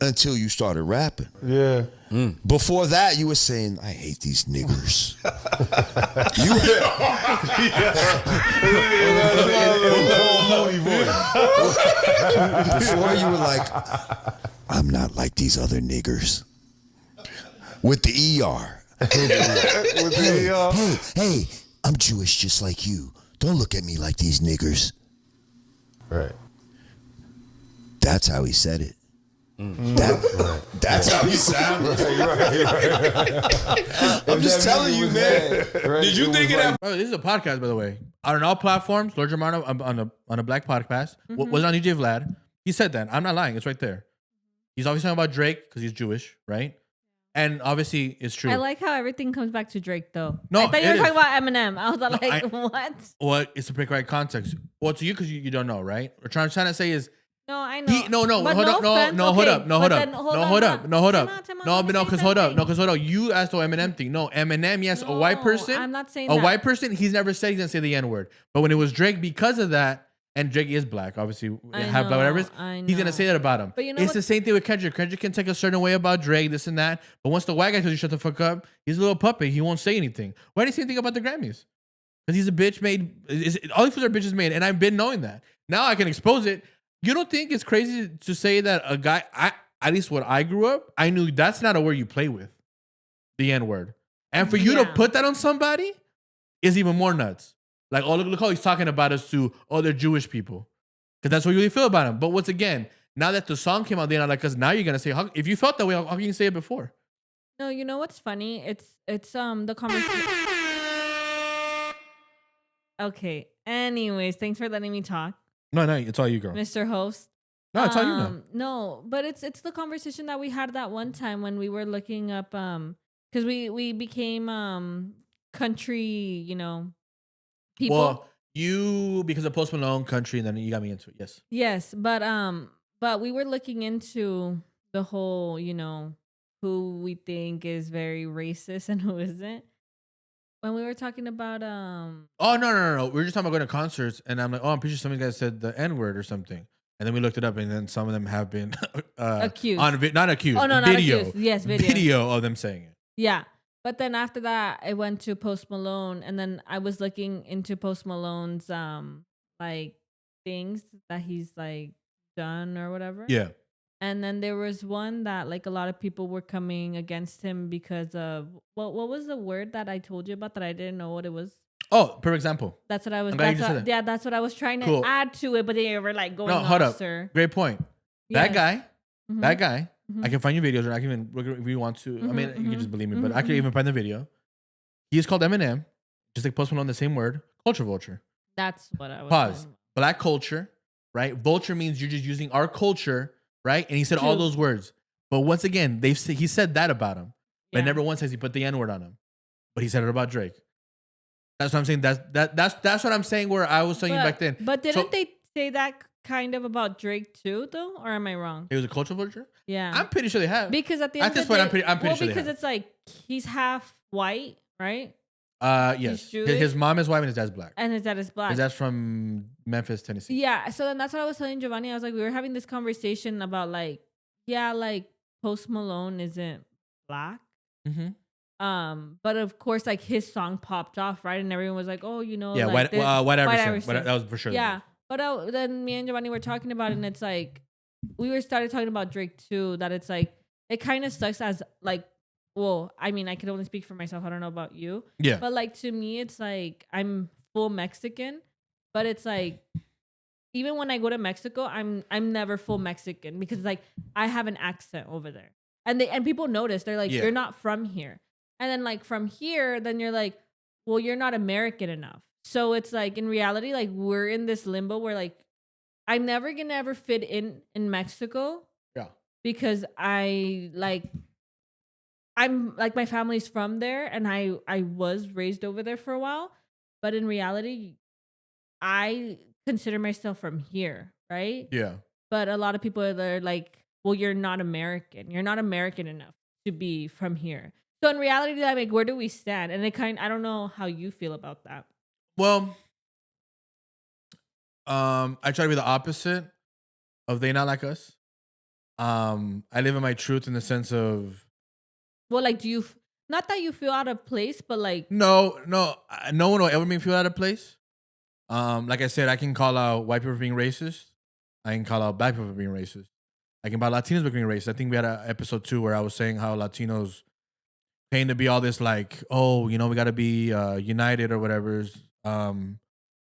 until you started rapping. Yeah. Before that, you were saying, I hate these niggers. Before you were like, I'm not like these other niggers. With the ER. With the ER. Hey, I'm Jewish just like you. Don't look at me like these niggers. Right. That's how he said it. That's how he sounded. I'm just telling you, man. Did you think of that? Bro, this is a podcast, by the way. On all platforms, Lord Jamar on a black podcast. Was on DJ Vlad. He said that. I'm not lying. It's right there. He's obviously talking about Drake because he's Jewish, right? And obviously, it's true. I like how everything comes back to Drake, though. No, I thought you were talking about Eminem. I was like, what? Well, it's to break right context. Well, to you, because you don't know, right? What I'm trying to say is, no, I know. Hold up. You asked the Eminem thing. No, Eminem, yes, a white person. I'm not saying a white person. He's never said he's gonna say the N-word. But when it was Drake, because of that, and Drake is black, obviously, half black, whatever. He's gonna say that about him. But it's the same thing with Kendrick. Kendrick can take a certain way about Drake, this and that. But once the white guy tells you shut the fuck up, he's a little puppet. He won't say anything. Why didn't he say anything about the Grammys? Because he's a bitch made. All these fools are bitches made, and I've been knowing that. Now I can expose it. You don't think it's crazy to say that a guy, at least when I grew up, I knew that's not a word you play with, the N-word. And for you to put that on somebody is even more nuts. Like, oh, look how he's talking about us to other Jewish people. Because that's what you really feel about him. But once again, now that the song came out, they're not like us, now you're going to say, if you felt that way, how can you say it before? No, you know what's funny? It's the conversation. Okay. Anyways, thanks for letting me talk. No, it's all you, girl. Mr. Host. No, it's all you know. No, but it's the conversation that we had that one time when we were looking up because we became country, people. Well, you because of Post Malone country, and then you got me into it. Yes. Yes, but we were looking into the whole, who we think is very racist and who isn't. When we were talking about Oh no. We were just talking about going to concerts, and I'm like, oh, I'm pretty sure some of you guys said the N-word or something. And then we looked it up, and then some of them have been accused. Not accused. Oh no, video. not accused. Yes, video. Video of them saying it. Yeah. But then after that, I went to Post Malone, and then I was looking into Post Malone's like things that he's like done or whatever. Yeah. And then there was one that like a lot of people were coming against him because of what was the word that I told you about that I didn't know what it was? Oh, perfect example. That's what I was. I'm glad you just said that. Yeah, that's what I was trying to Cool. add to it, but they were like going. No, hold off, up. Sir. Great point. Yes. That guy. Mhm. I can find you videos, or I can even if you want to. I mean, you can just believe me, but I can even find the video. He is called Eminem, just like Post Malone, the same word, culture vulture. That's what I was. Pause. saying. Black culture, right? Vulture means you're just using our culture, right? And he said all True. those words. But once again, he said that about him, but Yeah. never once has he put the N word on him. But he said it about Drake. That's what I'm saying. That's what I'm saying. Where I was telling you back then. But So- didn't they say that kind of about Drake too, though? Or am I wrong? It was a culture vulture. Yeah. I'm pretty sure they have. Because at the At end this of the point, day, I'm pretty sure they because have. it's like he's half white, right? Yes. Jewish? His mom is white and his dad's black. And his dad is black. His dad's from Memphis, Tennessee. Yeah. So then that's what I was telling Giovanni. I was like, we were having this conversation about like, yeah, like Post Malone isn't black. Mm-hmm. But of course, like his song popped off, right? And everyone was like, oh, Yeah, like white Iverson. Iverson. That was for sure. Yeah. But then me and Giovanni were talking about it, and it's like we started talking about Drake too. That it's like it kind of sucks as like, well, I mean, I can only speak for myself. I don't know about you. Yeah. But like to me, it's like I'm full Mexican, but it's like even when I go to Mexico, I'm never full Mexican because like I have an accent over there, and people notice. They're like, Yeah. you're not from here, and then like from here, then you're like, well, you're not American enough. So it's like in reality, like we're in this limbo where like I'm never gonna ever fit in Mexico. Yeah. Because I'm like my family's from there and I was raised over there for a while, but in reality, I consider myself from here, right? Yeah. But a lot of people are like, well, you're not American. You're not American enough to be from here. So in reality, like where do we stand? And I don't know how you feel about that. Well, I try to be the opposite of they not like us. I live in my truth in the sense of Well, like, not that you feel out of place, but like, no one will ever make me feel out of place. Like I said, I can call out white people for being racist. I can call out black people for being racist. I can call Latinos for being racist. I think we had an episode 2 where I was saying how Latinos claim to be all this like, oh, we got to be united or whatever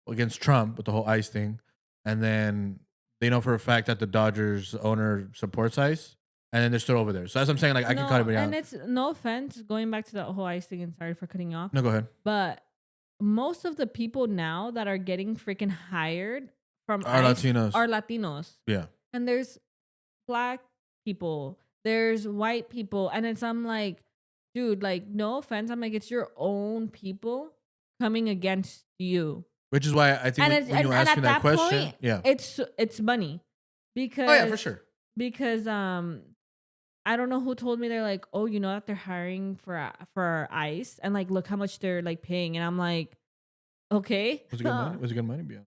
against Trump with the whole ICE thing. And then they know for a fact that the Dodgers owner supports ICE. And then they're still over there. So that's what I'm saying. Like, I can call everybody out. And it's no offense, going back to the whole ICE thing, and sorry for cutting you off. No, go ahead. But most of the people now that are getting freaking hired from Are ICE Latinos. are Latinos. Yeah. And there's black people, there's white people. And I'm like, dude, like, no offense. I'm like, it's your own people coming against you. Which is why I think when you asked me that question, point, yeah, it's money. Because oh yeah, for sure. Because I don't know who told me they're like, oh, that they're hiring for ICE and like look how much they're like paying, and I'm like, okay. Was it good money? Was it good money? Yeah.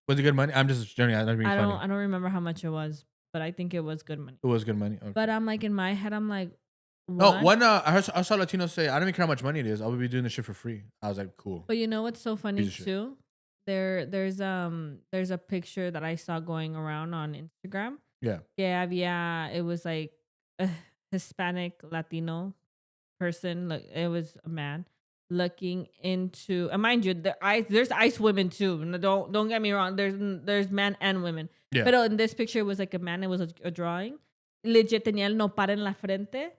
Was it good money? I'm just generally not being funny. I don't remember how much it was, but I think it was good money. It was good money. Okay. But I'm like in my head, I'm like, no, I saw Latinos say, I don't even care how much money it is. I would be doing this shit for free. I was like, cool. But you know what's so funny too? There's a picture that I saw going around on Instagram. Yeah. Yeah. It was like a Hispanic Latino person. Look, it was a man looking into. And mind you, there's ICE women too. Don't get me wrong. There's men and women. Yeah. But in this picture, it was like a man. It was a drawing. Legit tenía el nopal en la frente.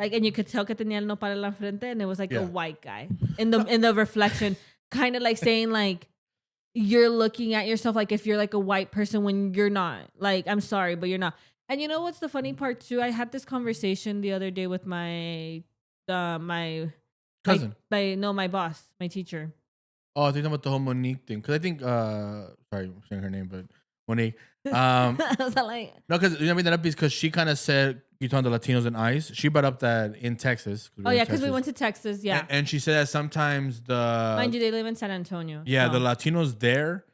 Like, and you could tell que tenía el nopal en la frente, and it was like a white guy in the reflection, kind of like saying like, you're looking at yourself like if you're like a white person when you're not. Like, I'm sorry, but you're not. And you know what's the funny part too? I had this conversation the other day with my Cousin. my boss, my teacher. Oh, I think about the whole Monique thing. Because I think, sorry, I'm saying her name, but Monique. I was like, No, because you know, I mean that up is because she kind of said, you talking the Latinos and ICE. She brought up that in Texas. oh yeah, because we went to Texas, yeah. And she said that sometimes Mind you, they live in San Antonio. Yeah, so. the Latinos there,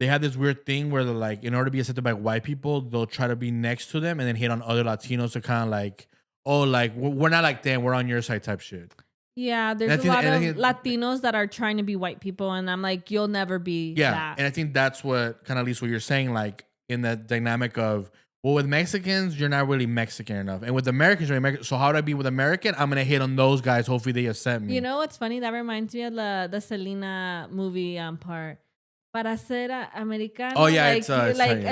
they have this weird thing where they're like, in order to be accepted by white people, they'll try to be next to them and then hit on other Latinos to kind of like, oh, like, we're not like them, we're on your side type shit. Yeah, there's a lot of Latinos that are trying to be white people, and I'm like, you'll never be that. And I think that's what kind of at least what you're saying, like in that dynamic of, well, with Mexicans, you're not really Mexican enough, and with Americans, you're American. So how do I be with American? I'm gonna hit on those guys. Hopefully, they accept me. You know what's funny? That reminds me of the Selena movie part. Para ser americano. Oh yeah,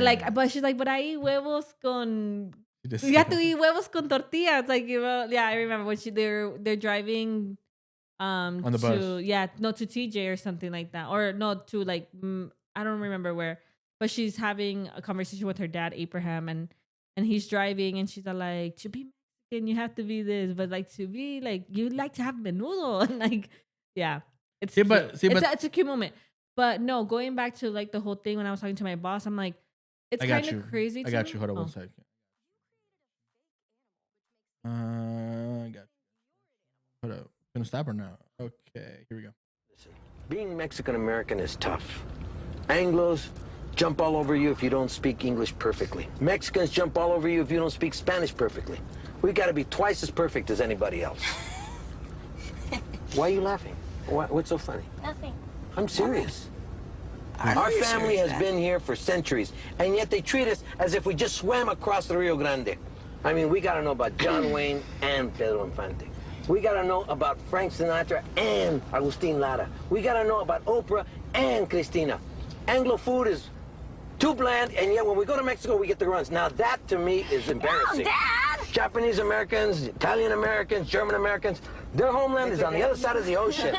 like, but she's like, but I eat huevos con. You have to eat huevos con tortillas. Like, you know, yeah, I remember when they're driving on the bus. To TJ or something like that, or no, to like I don't remember where, but she's having a conversation with her dad Abraham, and he's driving, and she's like, to be Mexican you have to be this, but like to be like you like to have menudo, and like it's cute. It's a cute moment. But no, going back to like the whole thing when I was talking to my boss, I'm like, it's kind of crazy. I got you. Hold on 1 second. I got you. Hold up. Gonna stop her now. Okay, here we go. Listen, being Mexican American is tough. Anglos jump all over you if you don't speak English perfectly. Mexicans jump all over you if you don't speak Spanish perfectly. We got to be twice as perfect as anybody else. Why are you laughing? What's so funny? Nothing. I'm serious. Our family has been here for centuries, and yet they treat us as if we just swam across the Rio Grande. I mean, we got to know about John Wayne and Pedro Infante. We got to know about Frank Sinatra and Agustin Lara. We got to know about Oprah and Christina. Anglo food is too bland, and yet when we go to Mexico, we get the runs. Now, that to me is embarrassing. No, Dad! Japanese Americans, Italian Americans, German Americans, their homeland is on the other side of the ocean.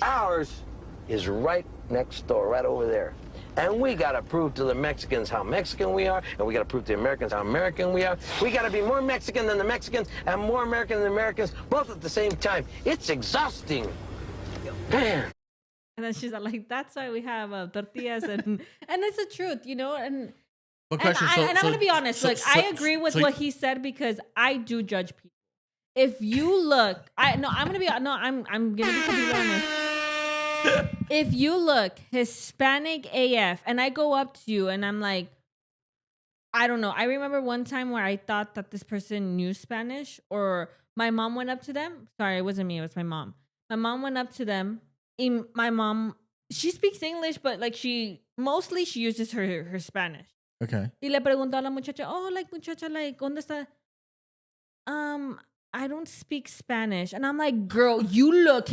Ours is right next door, right over there. And we gotta prove to the Mexicans how Mexican we are, and we gotta prove to the Americans how American we are. We gotta be more Mexican than the Mexicans and more American than the Americans, both at the same time. It's exhausting. Man. And then she's like, that's why we have tortillas, and it's the truth, you know? And I'm gonna be honest, I agree with what he said, because I do judge people. If you look, I'm gonna be completely honest. If you look Hispanic AF and I go up to you and I'm like, I don't know. I remember one time where I thought that this person knew Spanish, or my mom went up to them. Sorry, it wasn't me. It was my mom. My mom went up to them. My mom, she speaks English, but like she uses her Spanish. Okay. Y le preguntó a la muchacha, muchacha, ¿dónde está? I don't speak Spanish. And I'm like, girl, you look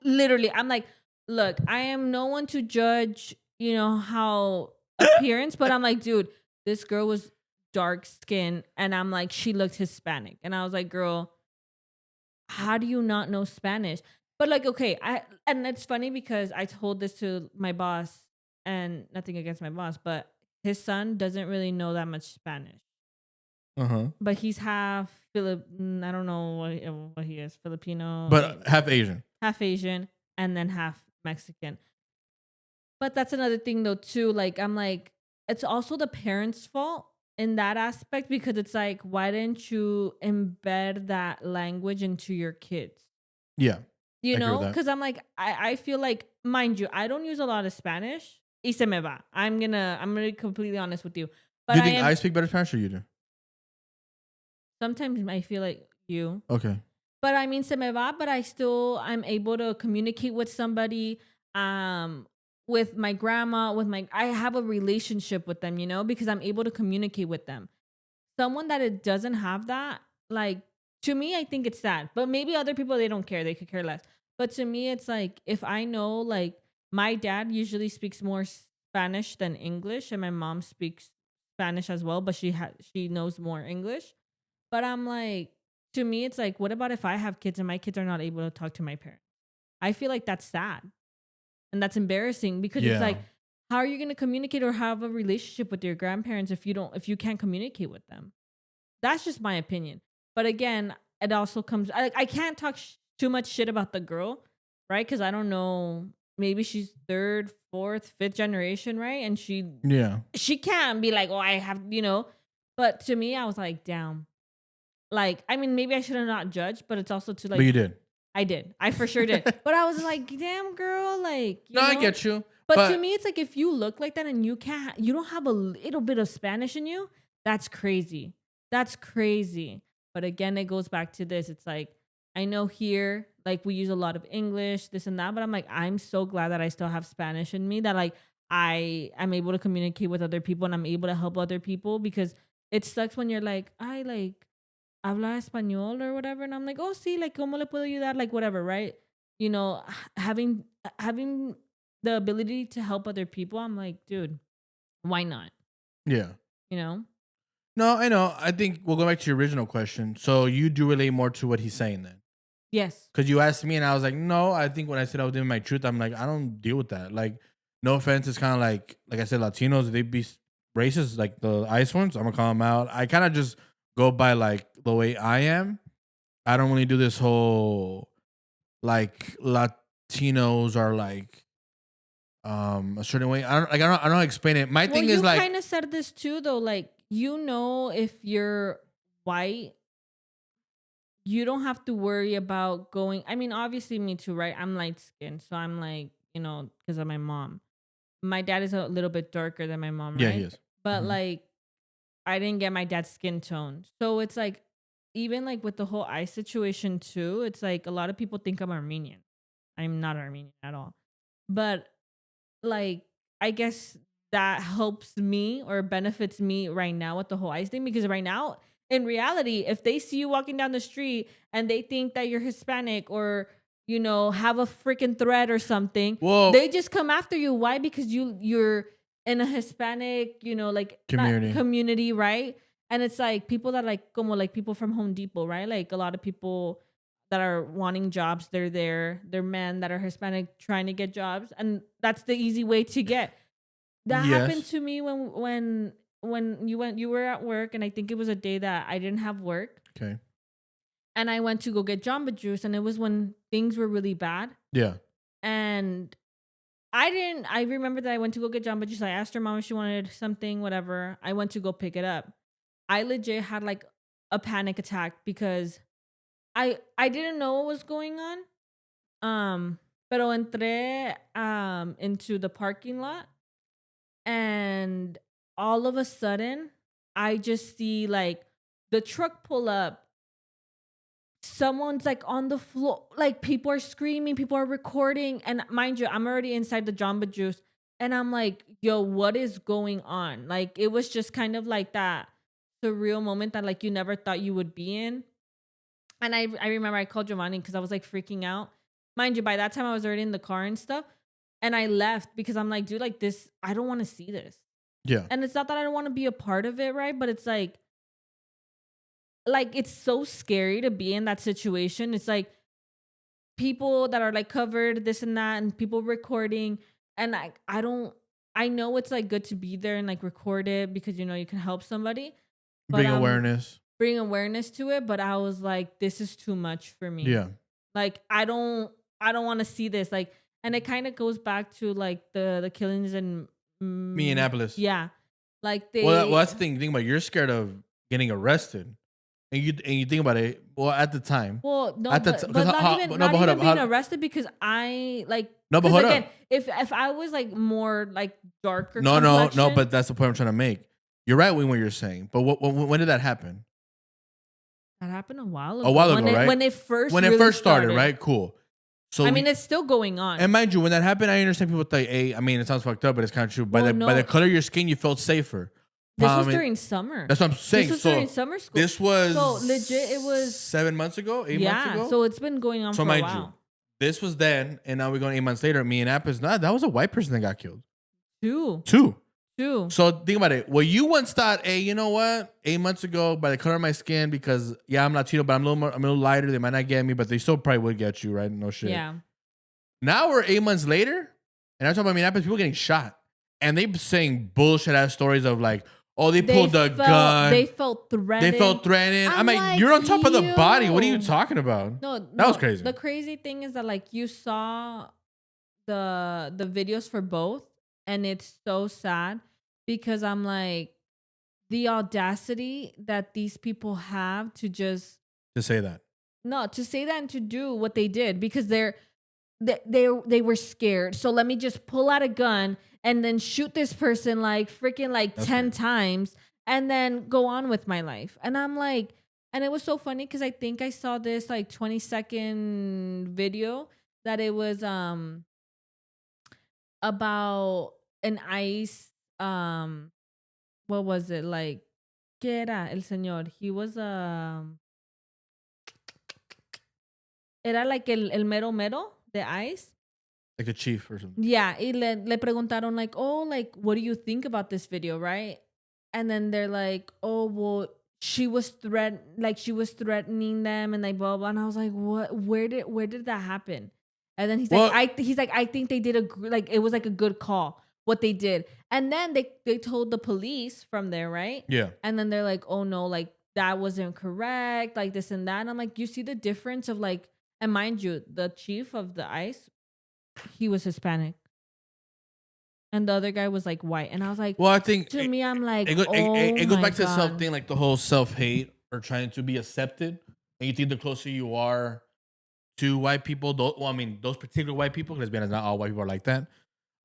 literally, I'm like, look, I am no one to judge, you know, how appearance, but I'm like, dude, this girl was dark skinned, and I'm like, she looked Hispanic. And I was like, girl, how do you not know Spanish? But like, okay, and it's funny because I told this to my boss, and nothing against my boss, but his son doesn't really know that much Spanish. But he's half I don't know what he is, Filipino. But half Asian. Half Asian, and then half Mexican. But that's another thing though too. Like, I'm like, it's also the parents' fault in that aspect, because it's like, why didn't you embed that language into your kids? Yeah. You know? Because I'm like, I feel like, mind you, I don't use a lot of Spanish. Y se me va. I'm gonna be completely honest with you. But do you think I speak better Spanish or you do? Sometimes I feel like you. Okay. But I mean, se me va, but I'm able to communicate with somebody, with my grandma, I have a relationship with them, you know, because I'm able to communicate with them. Someone that it doesn't have that, like, to me, I think it's sad. But maybe other people, they don't care. They could care less. But to me, it's like, if I know, like, my dad usually speaks more Spanish than English, and my mom speaks Spanish as well, but she knows more English. But I'm like, to me, it's like, what about if I have kids and my kids are not able to talk to my parents? I feel like that's sad. And that's embarrassing because it's like, how are you going to communicate or have a relationship with your grandparents if you can't communicate with them? That's just my opinion. But again, it also comes, I can't talk too much shit about the girl, right? Because I don't know, maybe she's 3rd, 4th, 5th generation, right? And she can't be like, oh, I have, But to me, I was like, damn. Like, I mean, maybe I should have not judged, but it's also to like. But you did. I did. I for sure did. But I was like, damn, girl, like. I get you. But to me, it's like if you look like that and you don't have a little bit of Spanish in you, that's crazy. That's crazy. But again, it goes back to this. It's like, I know here, like we use a lot of English, this and that, but I'm like, I'm so glad that I still have Spanish in me, that like I am able to communicate with other people and I'm able to help other people, because it sucks when you're like, I like habla español or whatever. And I'm like, oh, sí, like, ¿cómo le puedo ayudar? Like, whatever, right? Having the ability to help other people, I'm like, dude, why not? Yeah. No, I know. I think we'll go back to your original question. So you do relate more to what he's saying then? Yes. Because you asked me and I was like, no, I think when I said I was doing my truth, I'm like, I don't deal with that. Like, no offense. It's kind of like I said, Latinos, they be racist, like the ice ones. I'm going to call them out. I kind of just go by like the way I am. I don't really do this whole like Latinos are like a certain way. I don't know how to explain it. My thing is like, you kind of said this too, though. Like, if you're white, you don't have to worry about going. I mean, obviously, me too, right? I'm light skinned, so I'm like, because of my mom. My dad is a little bit darker than my mom, right? Yeah, he is. But like, I didn't get my dad's skin tone, so it's like, even like with the whole eye situation too, it's like a lot of people think I'm Armenian. I'm not Armenian at all, but like, I guess that helps me or benefits me right now with the whole ice thing, because right now, in reality, if they see you walking down the street and they think that you're Hispanic or, have a freaking threat or something, they just come after you. Why? Because you're in a Hispanic, like community, right? And it's like people that like, como like people from Home Depot, right? Like a lot of people that are wanting jobs, they're there. They're men that are Hispanic trying to get jobs, and that's the easy way to get. That happened to me when you were at work, and I think it was a day that I didn't have work. Okay. And I went to go get Jamba Juice, and it was when things were really bad. Yeah. And I remember that I went to go get Jamba Juice. I asked her mom if she wanted something, whatever. I went to go pick it up. I legit had like a panic attack because I didn't know what was going on. Pero entré into the parking lot, and all of a sudden I just see like the truck pull up. Someone's like on the floor, like people are screaming, people are recording, and mind you, I'm already inside the Jamba Juice, and I'm like, yo, what is going on? Like, it was just kind of like that surreal moment that like you never thought you would be in. And I remember I called Giovanni because I was like freaking out. Mind you, by that time I was already in the car and stuff, and I left because I'm like, dude, like this, I don't want to see this. Yeah. And it's not that I don't want to be a part of it, right? But it's like it's so scary to be in that situation. It's like people that are like covered, this and that, and people recording. And I know it's like good to be there and like record it because, you can help somebody. Bring awareness. Bring awareness to it. But I was like, this is too much for me. Yeah. Like, I don't want to see this. Like, and it kind of goes back to like the killings in Minneapolis. Yeah. Like well, that's the thing. Think about it. You're scared of getting arrested. And you think about it. Well, at the time. Well, no, but not even being arrested because I like. No, but hold again, up. If I was like more like darker. No. But that's the point I'm trying to make. You're right with what you're saying. But when did that happen? That happened a while ago. Right? When it first started, right? Cool. So I mean, it's still going on. And mind you, when that happened, I understand people think, hey, I mean, it sounds fucked up, but it's kind of true. By the color of your skin, you felt safer. This was during summer. That's what I'm saying. This was during summer school. This was so legit. It was 7 months ago, 8 months ago. Yeah, so it's been going on for a while. You, this was then, and now we're going 8 months later. Minneapolis, that was a white person that got killed. Two. So think about it. Well, you once thought, hey, you know what? 8 months ago, by the color of my skin, because I'm Latino, but I'm a little lighter. They might not get me, but they still probably would get you, right? No shit. Yeah. Now we're 8 months later. And I talk about Minneapolis, people getting shot. And they saying bullshit ass stories of like, oh, they pulled the gun. They felt threatened. They felt threatened. I'm like, you're on top of the body. What are you talking about? No, that was crazy. The crazy thing is that like you saw the videos for both, and it's so sad because I'm like, the audacity that these people have to just say that. No, to say that and to do what they did because they were scared. So let me just pull out a gun and then shoot this person like freaking like 10 times and then go on with my life. And I'm like, and it was so funny because I think I saw this like 20-second video that it was about an ICE what was it like? ¿Qué era el señor? He was era like el mero mero de ICE. Like a chief or something. Yeah, y le preguntaron like, oh, like, what do you think about this video, right? And then they're like, oh, well, she was threatening them and like blah blah. And I was like, what? Where did that happen? And then he's like, I think they did it was like a good call what they did. And then they told the police from there, right? Yeah. And then they're like, oh no, like that wasn't correct, like this and that. And I'm like, you see the difference of like, and mind you, the chief of the ICE, he was Hispanic. And the other guy was like white. And I was like, well, I think to me, I'm like, it goes back to the self thing, like the whole self-hate or trying to be accepted. And you think the closer you are to white people, those particular white people, because not all white people are like that.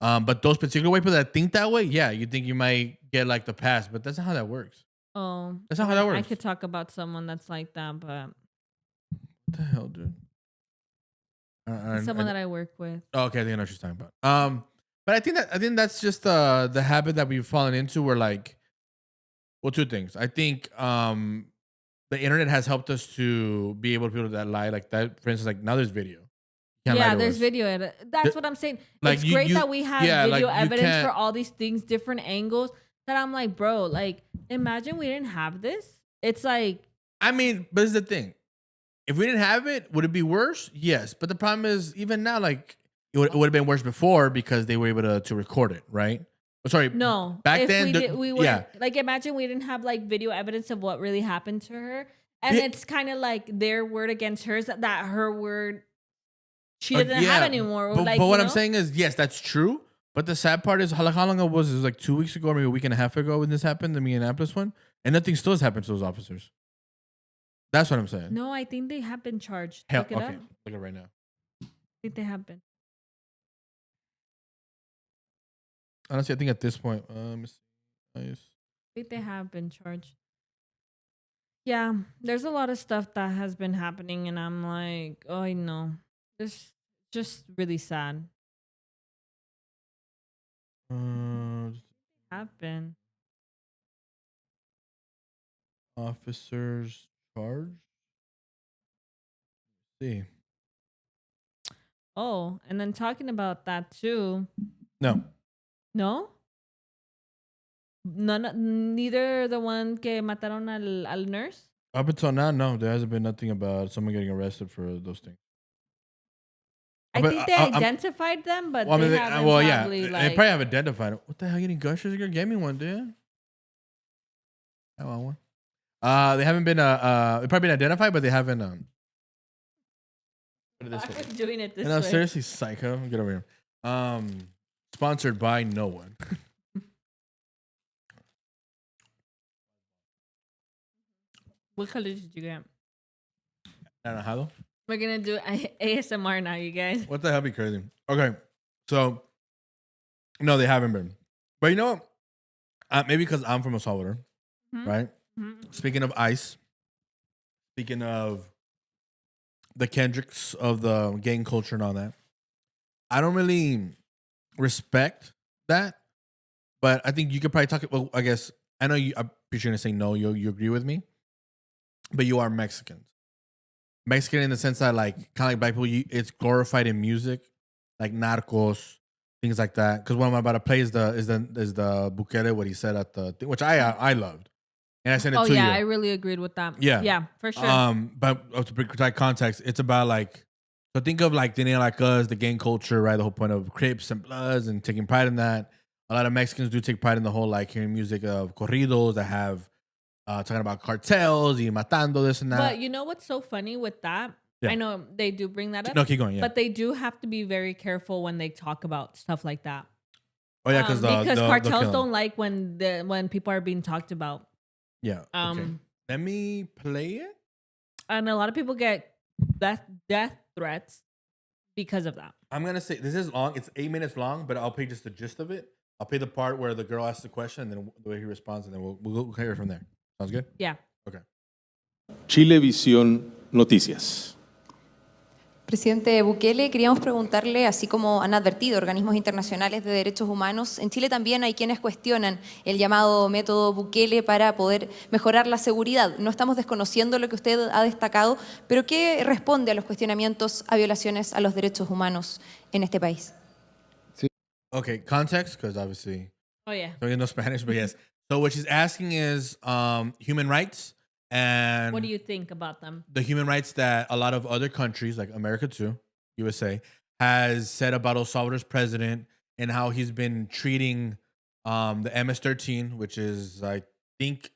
But those particular white people that think that way, yeah, you think you might get like the pass, but that's not how that works. Oh, that's not how that works. I could talk about someone that's like that, but what the hell, dude? Someone that I work with. Oh, okay, I think I know what you're talking about. But I think that's just the habit that we've fallen into. Where like, well, two things. I think the internet has helped us to be able to people that lie like that. For instance, like now there's video. Yeah, there's video. That's what I'm saying. Like it's great that we have video evidence for all these things, different angles. That I'm like, bro, like imagine we didn't have this. It's like, I mean, but it's the thing. If we didn't have it, would it be worse? Yes. But the problem is, even now, like, it would have been worse before because they were able to record it, right? Oh, sorry. No. Back then, like, imagine we didn't have, like, video evidence of what really happened to her. And it's kind of like their word against hers, that her word, she doesn't have anymore. But what I'm saying is, yes, that's true. But the sad part is, how long ago was it? It was like 2 weeks ago, or maybe a week and a half ago when this happened, the Minneapolis one. And nothing still has happened to those officers. That's what I'm saying. No, I think they have been charged. Hell, Look it up. Look it right now. I think they have been. Honestly, I think at this point, I think they have been charged. Yeah, there's a lot of stuff that has been happening, and I'm like, oh, I know. It's just really sad. Have been. Officers charged. Let's see. Oh, and then talking about that too. No. Neither the one que mataron al nurse? Up until now, no. There hasn't been nothing about someone getting arrested for those things. I think they identified them, but they haven't probably, they probably have identified it. What the hell, getting gushers? You're getting me one, dude. I want one. They haven't been they've probably been identified, but they haven't put it this way. Doing it this way. No, seriously, psycho. Get over here. Sponsored by no one. What color did you get? Naranjado. We're gonna do ASMR now, you guys. What the hell? Be crazy. Okay, so no, they haven't been. But you know what? Maybe because I'm from El Salvador, right? Mm-hmm. Speaking of ICE, speaking of the Kendricks of the gang culture and all that, I don't really respect that. But I think you could probably talk. Well, I guess I know you. I'm pretty sure you're gonna say no. You agree with me, but you are Mexicans. Mexican in the sense that, like, kind of like black people, it's glorified in music, like Narcos, things like that. Because what I'm about to play is the Bukele, what he said at the thing, which I loved, and I sent it to you. Oh yeah, I really agreed with that. Yeah, for sure. But to provide context, it's about like So think of like Thinking Like Us, the gang culture, right? The whole point of Crips and Bloods and taking pride in that. A lot of Mexicans do take pride in the whole like hearing music of corridos that have talking about cartels, y matando, this and that. But you know what's so funny with that? Yeah. I know they do bring that up. No, keep going. Yeah. But they do have to be very careful when they talk about stuff like that. Oh yeah, because cartels don't like when people are being talked about. Yeah. Okay. Let me play it. And a lot of people get death threats because of that. I'm gonna say this is long. It's 8 minutes long, but I'll play just the gist of it. I'll play the part where the girl asks the question, and then the way he responds, and then we'll hear it from there. Sounds good? Yeah. Okay. Chilevisión Noticias. Presidente Bukele, queríamos preguntarle, así como han advertido organismos internacionales de derechos humanos, en Chile también hay quienes cuestionan el llamado método Bukele para poder mejorar la seguridad. No estamos desconociendo lo que usted ha destacado, pero ¿qué responde a los cuestionamientos a violaciones a los derechos humanos en este país? Okay, context, because obviously, Oh yeah. so you know Spanish, but yes. So what she's asking is human rights. And What do you think about them? the human rights that a lot of other countries, like America too, USA, has said about El Salvador's president and how he's been treating the MS-13, which is, I think,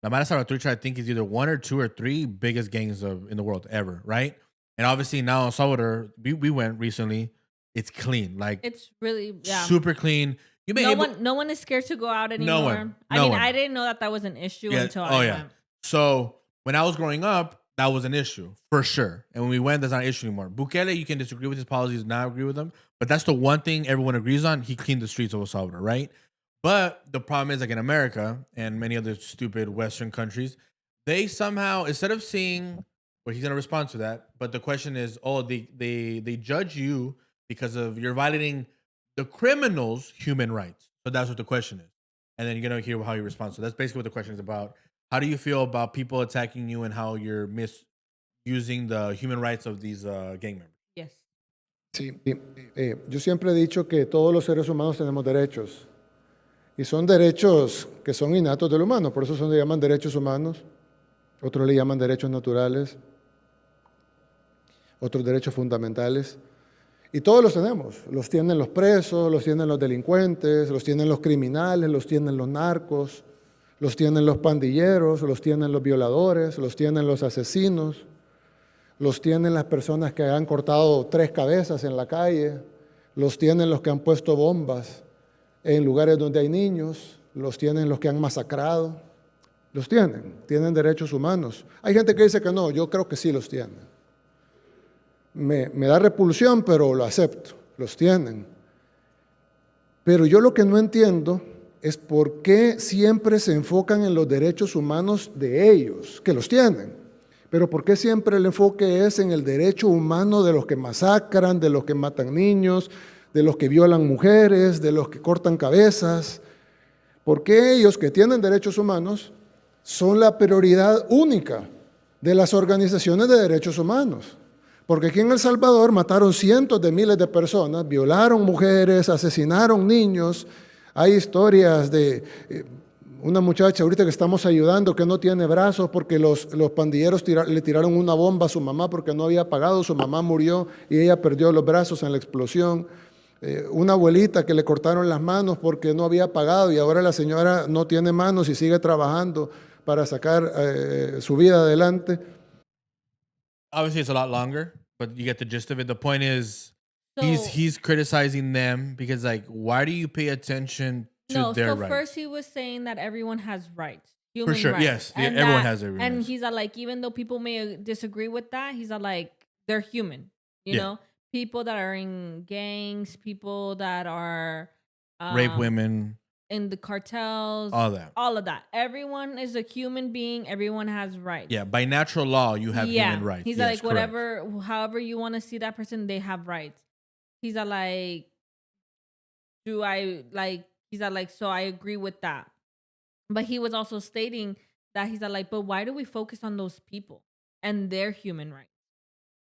La Mara Salvatrucha, I think is either one or two or three biggest gangs in the world ever, right? And obviously now El Salvador, we went recently, it's clean, like It's really super clean. You may no one is scared to go out anymore. No one. I didn't know that was an issue until I went. So when I was growing up, that was an issue for sure. And when we went, that's not an issue anymore. Bukele, you can disagree with his policies, not agree with them, but that's the one thing everyone agrees on. He cleaned the streets of El Salvador, right? But the problem is, like in America and many other stupid Western countries, they somehow, instead of seeing, well, he's gonna respond to that, but the question is, they judge you because of you're violating the criminal's human rights. So that's what the question is. And then you're gonna hear how he responds. So that's basically what the question is about. How do you feel about people attacking you and how you're misusing the human rights of these gang members? Yes. Sí, yo siempre he dicho que todos los seres humanos tenemos derechos y son derechos que son innatos del humano, por eso se llaman derechos humanos, otros le llaman derechos naturales, otros derechos fundamentales y todos los tienen los presos, los tienen los delincuentes, los tienen los criminales, los tienen los narcos, los tienen los pandilleros, los tienen los violadores, los tienen los asesinos, los tienen las personas que han cortado 3 cabezas en la calle, los tienen los que han puesto bombas en lugares donde hay niños, los tienen los que han masacrado, los tienen derechos humanos. Hay gente que dice que no, yo creo que sí los tienen. Me da repulsión, pero lo acepto, los tienen. Pero yo lo que no entiendo es por qué siempre se enfocan en los derechos humanos de ellos, que los tienen. Pero por qué siempre el enfoque es en el derecho humano de los que masacran, de los que matan niños, de los que violan mujeres, de los que cortan cabezas. ¿Por qué ellos que tienen derechos humanos son la prioridad única de las organizaciones de derechos humanos? Porque aquí en El Salvador mataron cientos de miles de personas, violaron mujeres, asesinaron niños. Hay historias de una muchacha ahorita que estamos ayudando que no tiene brazos porque los pandilleros le tiraron una bomba a su mamá porque no había pagado, su mamá murió y ella perdió los brazos en la explosión. Una abuelita que le cortaron las manos porque no había pagado y ahora la señora no tiene manos y sigue trabajando para sacar su vida adelante. Obviously, it's a lot longer, but you get the gist of it. The point is, he's criticizing them because, like, why do you pay attention to their rights? First he was saying that everyone has rights. Human For sure, rights. yes. And everyone has their rights. And he's like, even though people may disagree with that, he's like, they're human. You know? People that are in gangs, people that are... rape women. In the cartels. All that. All of that. Everyone is a human being. Everyone has rights. Yeah, by natural law, you have human rights. He's yes, like, whatever, however you want to see that person, they have rights. He's like, so I agree with that. But he was also stating that he's like, but why do we focus on those people and their human rights?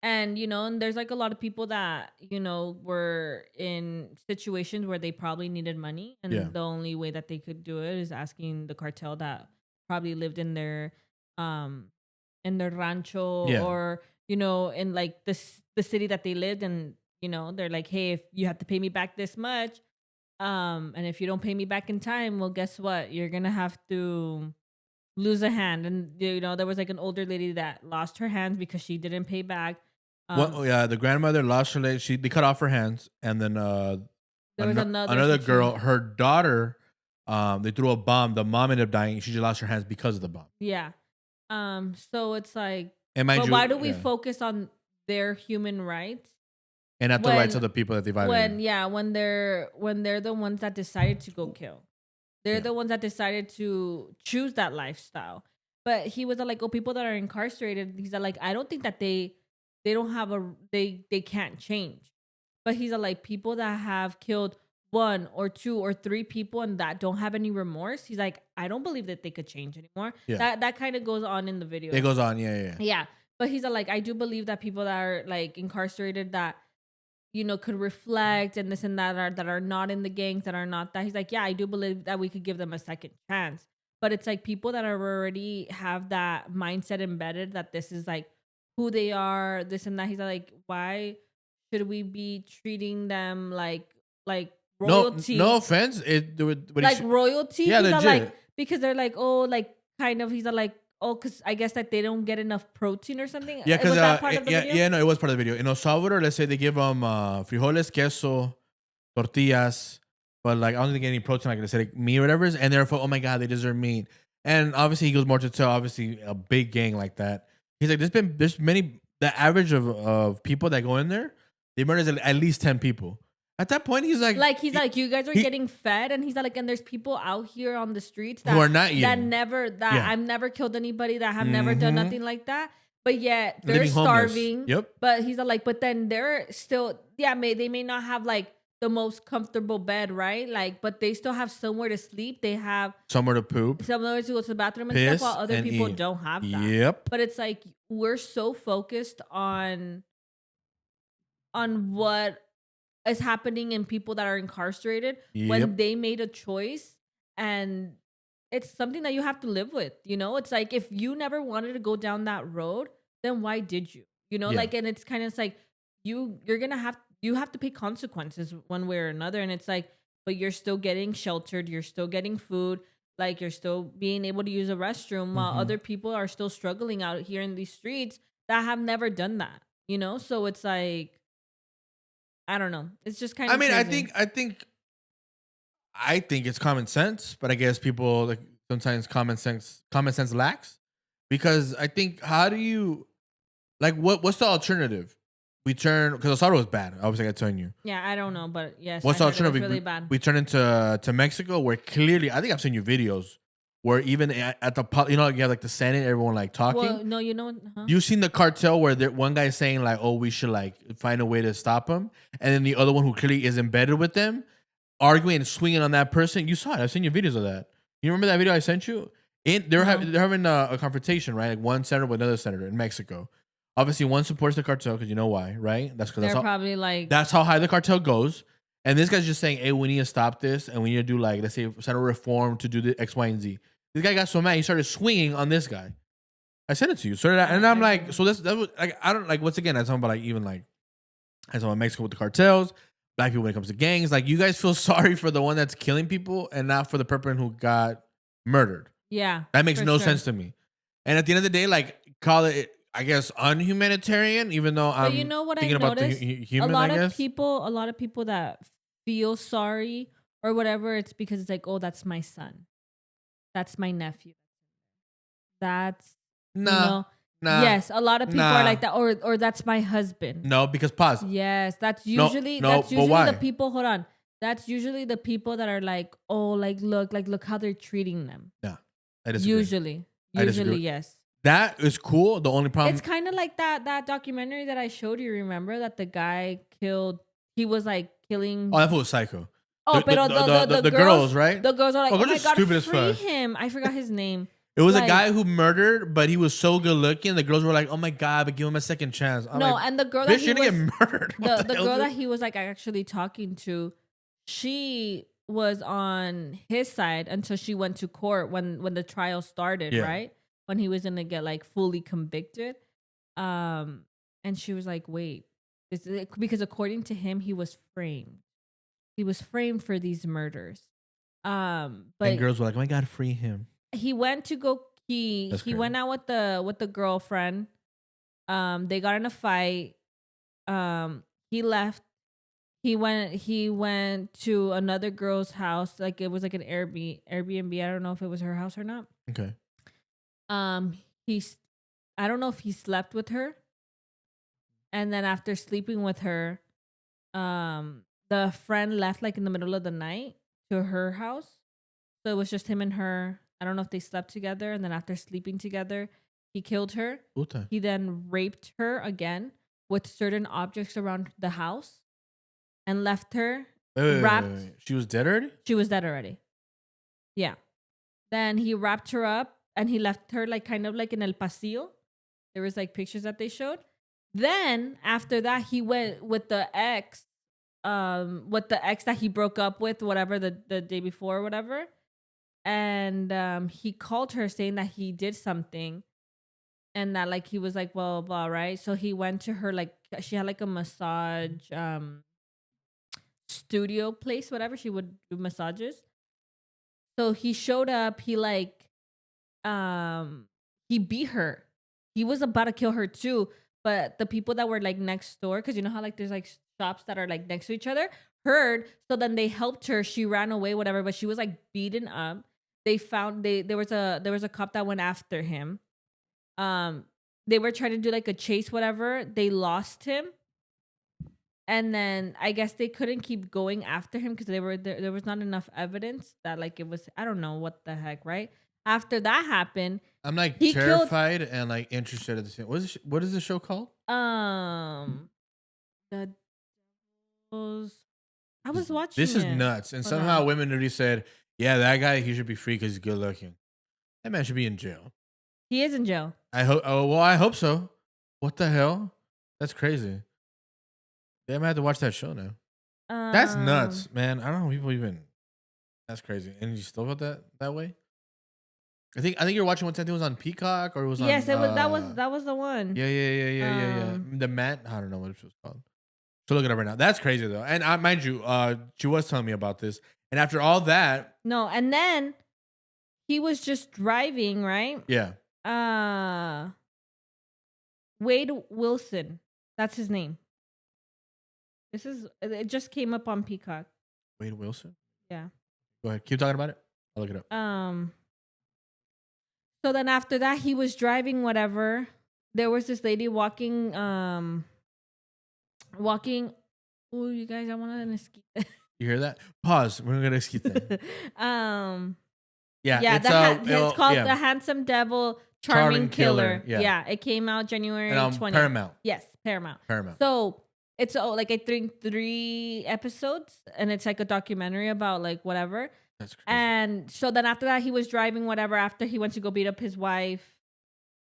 And, and there's like a lot of people that, were in situations where they probably needed money. And the only way that they could do it is asking the cartel that probably lived in their rancho or, in like the city that they lived, and they're like, hey, if you have to pay me back this much, and if you don't pay me back in time, well, guess what? You're gonna have to lose a hand. And there was like an older lady that lost her hands because she didn't pay back. The grandmother lost her leg. They cut off her hands, and then there was another girl, her daughter, they threw a bomb. The mom ended up dying. She just lost her hands because of the bomb. Yeah. So it's like, but why do we focus on their human rights and not the rights of the people that they violated? When they're the ones that decided to go kill, they're the ones that decided to choose that lifestyle. But he was like, people that are incarcerated, he's like, I don't think that they don't have they can't change. But he's like, people that have killed 1 or 2 or 3 people and that don't have any remorse, he's like, I don't believe that they could change anymore. Yeah. That kind of goes on in the video. It goes on, yeah. But he's like, I do believe that people that are like incarcerated that could reflect and this and that are not in the gangs, that are not that. He's like, yeah, I do believe that we could give them a second chance. But it's like people that are already have that mindset embedded that this is like who they are, this and that. He's like, why should we be treating them like royalty? No offense. Royalty? Yeah, he's legit. like, because they're like, oh, like kind of, he's like, oh, because I guess that they don't get enough protein or something. Yeah, because no, it was part of the video. In El Salvador, let's say they give them frijoles, queso, tortillas, but like I don't think any protein, like they say, like meat or whatever. And therefore, oh my god, they deserve meat. And obviously, he goes more to tell. Obviously, a big gang like that. He's like, there's many. The average of people that go in there, they murder at least 10 people. At that point, he's like, you guys are getting fed, and he's like, and there's people out here on the streets that who are not eating. I've never killed anybody, that have never done nothing like that, but yet they're living starving. Homeless. Yep. But he's like, but then they're still, they may not have like the most comfortable bed, right? Like, but they still have somewhere to sleep. They have somewhere to poop, somewhere to go to the bathroom and piss, stuff, while other people eat. don't have that. Yep. But it's like we're so focused on what is happening in people that are incarcerated when they made a choice, and it's something that you have to live with. It's like, if you never wanted to go down that road, then why did you? Like, and it's kind of like you're gonna have to pay consequences one way or another. And it's like, but you're still getting sheltered, you're still getting food, like you're still being able to use a restroom, while other people are still struggling out here in these streets that have never done that. So it's like, I don't know. It's just kind of. Crazy. I think it's common sense, but I guess people like sometimes common sense lacks, because I think, how do you like what's the alternative? We turn, because El Salvador was bad. Obviously, I'm telling you. Yeah, I don't know, but yes. What's the alternative? Really bad. We turn into Mexico, where clearly, I think I've seen you videos where even at the you have like the Senate, everyone like talking. Well, no, You've seen the cartel where one guy's saying like, "Oh, we should like find a way to stop him," and then the other one who clearly is embedded with them, arguing and swinging on that person. You saw it. I've seen your videos of that. You remember that video I sent you? They're having a confrontation, right? Like one senator with another senator in Mexico. Obviously, one supports the cartel because you know why, right? That's because probably like, that's how high the cartel goes. And this guy's just saying, "Hey, we need to stop this, and we need to do like, let's say, Senate reform to do the X, Y, and Z." This guy got so mad, he started swinging on this guy. I sent it to you, and I'm like, so that was like, I don't like. Once again, I talking about like even like, I talking about Mexico with the cartels, black people when it comes to gangs. Like, you guys feel sorry for the one that's killing people and not for the person who got murdered. Yeah, that makes no sense to me. And at the end of the day, like, call it, I guess, unhumanitarian, even though I'm thinking about the human, a lot of people that feel sorry or whatever, it's because it's like, oh, that's my son, that's my nephew, that's yes, a lot of people are like that, or that's my husband. No, because pause. Yes, that's usually the people. Hold on, that's usually the people that are like, oh, like look how they're treating them. Yeah, I disagree. Usually, yes. That is cool. The only problem, it's kind of like that documentary that I showed you. Remember that the guy killed? He was like killing. Oh, that was psycho. Oh, but the girls, right? The girls are like, oh my god, stupid free him! I forgot his name. It was a guy who murdered, but he was so good looking. The girls were like, "Oh my god, but give him a second chance." And the girl that he was get murdered. The girl that he was like actually talking to, she was on his side until she went to court when the trial started, right? When he was gonna get like fully convicted. And she was like, wait, because according to him, he was framed. He was framed for these murders. But And girls were like, "Oh my God, free him." he went to go. He went out with the girlfriend. They got in a fight. He left. He went to another girl's house. Like it was like an Airbnb. I don't know if it was her house or not. Okay. I don't know if he slept with her. And then after sleeping with her, the friend left like in the middle of the night to her house. So it was just him and her. I don't know if they slept together. And then after sleeping together, he killed her. Puta. He then raped her again with certain objects around the house and left her wrapped. Wait. She was dead already? She was dead already. Yeah. Then he wrapped her up and he left her like kind of like in El Pasillo. There was like pictures that they showed. Then after that, he went with the ex that he broke up with, whatever, the day before or whatever. And he called her saying that he did something and that like he was like, blah, blah, blah, right? So he went to her, like she had like a massage studio place, whatever. She would do massages. So he showed up, he beat her. He was about to kill her too. But the people that were like next door, because you know how like there's like shops that are like next to each other, heard. So then they helped her. She ran away, whatever. But she was like beaten up. There was a cop that went after him. They were trying to do like a chase, whatever. They lost him, and then I guess they couldn't keep going after him because there was not enough evidence that like it was. I don't know what the heck, right? After that happened, I'm like he terrified and like interested at the same. What is the show called? The Devil's. I was watching. This is it. nuts. And Hold somehow on. women already said, "Yeah, that guy, he should be free because he's good looking. That man should be in jail." He is in jail. I hope. Oh well, I hope so. What the hell? That's crazy. Damn, I have to watch that show now. That's nuts, man. I don't know people even. That's crazy. And you still felt that way? I think you're watching one time. It was on Peacock or it was on. Yes, it was. That was the one. Yeah. The Matt. I don't know what it was called. So look it up right now. That's crazy though. And mind you, she was telling me about this. And after all that, No, and then he was just driving, right? yeah. Wade Wilson. That's his name. It just came up on Peacock. Wade Wilson. Yeah. Go ahead. Keep talking about it. I'll look it up. So then after that, he was driving whatever. There was this lady walking. Oh, you guys, I want to escape. You hear that? Pause. We're gonna skip that. Yeah. It's called The Handsome Devil Charming Killer. Yeah. Yeah, it came out January 20th. Paramount. Yes, Paramount. Paramount. So it's like I think 3 episodes, and it's like a documentary about like whatever. That's crazy. And so then after that, he was driving whatever. After he went to go beat up his wife,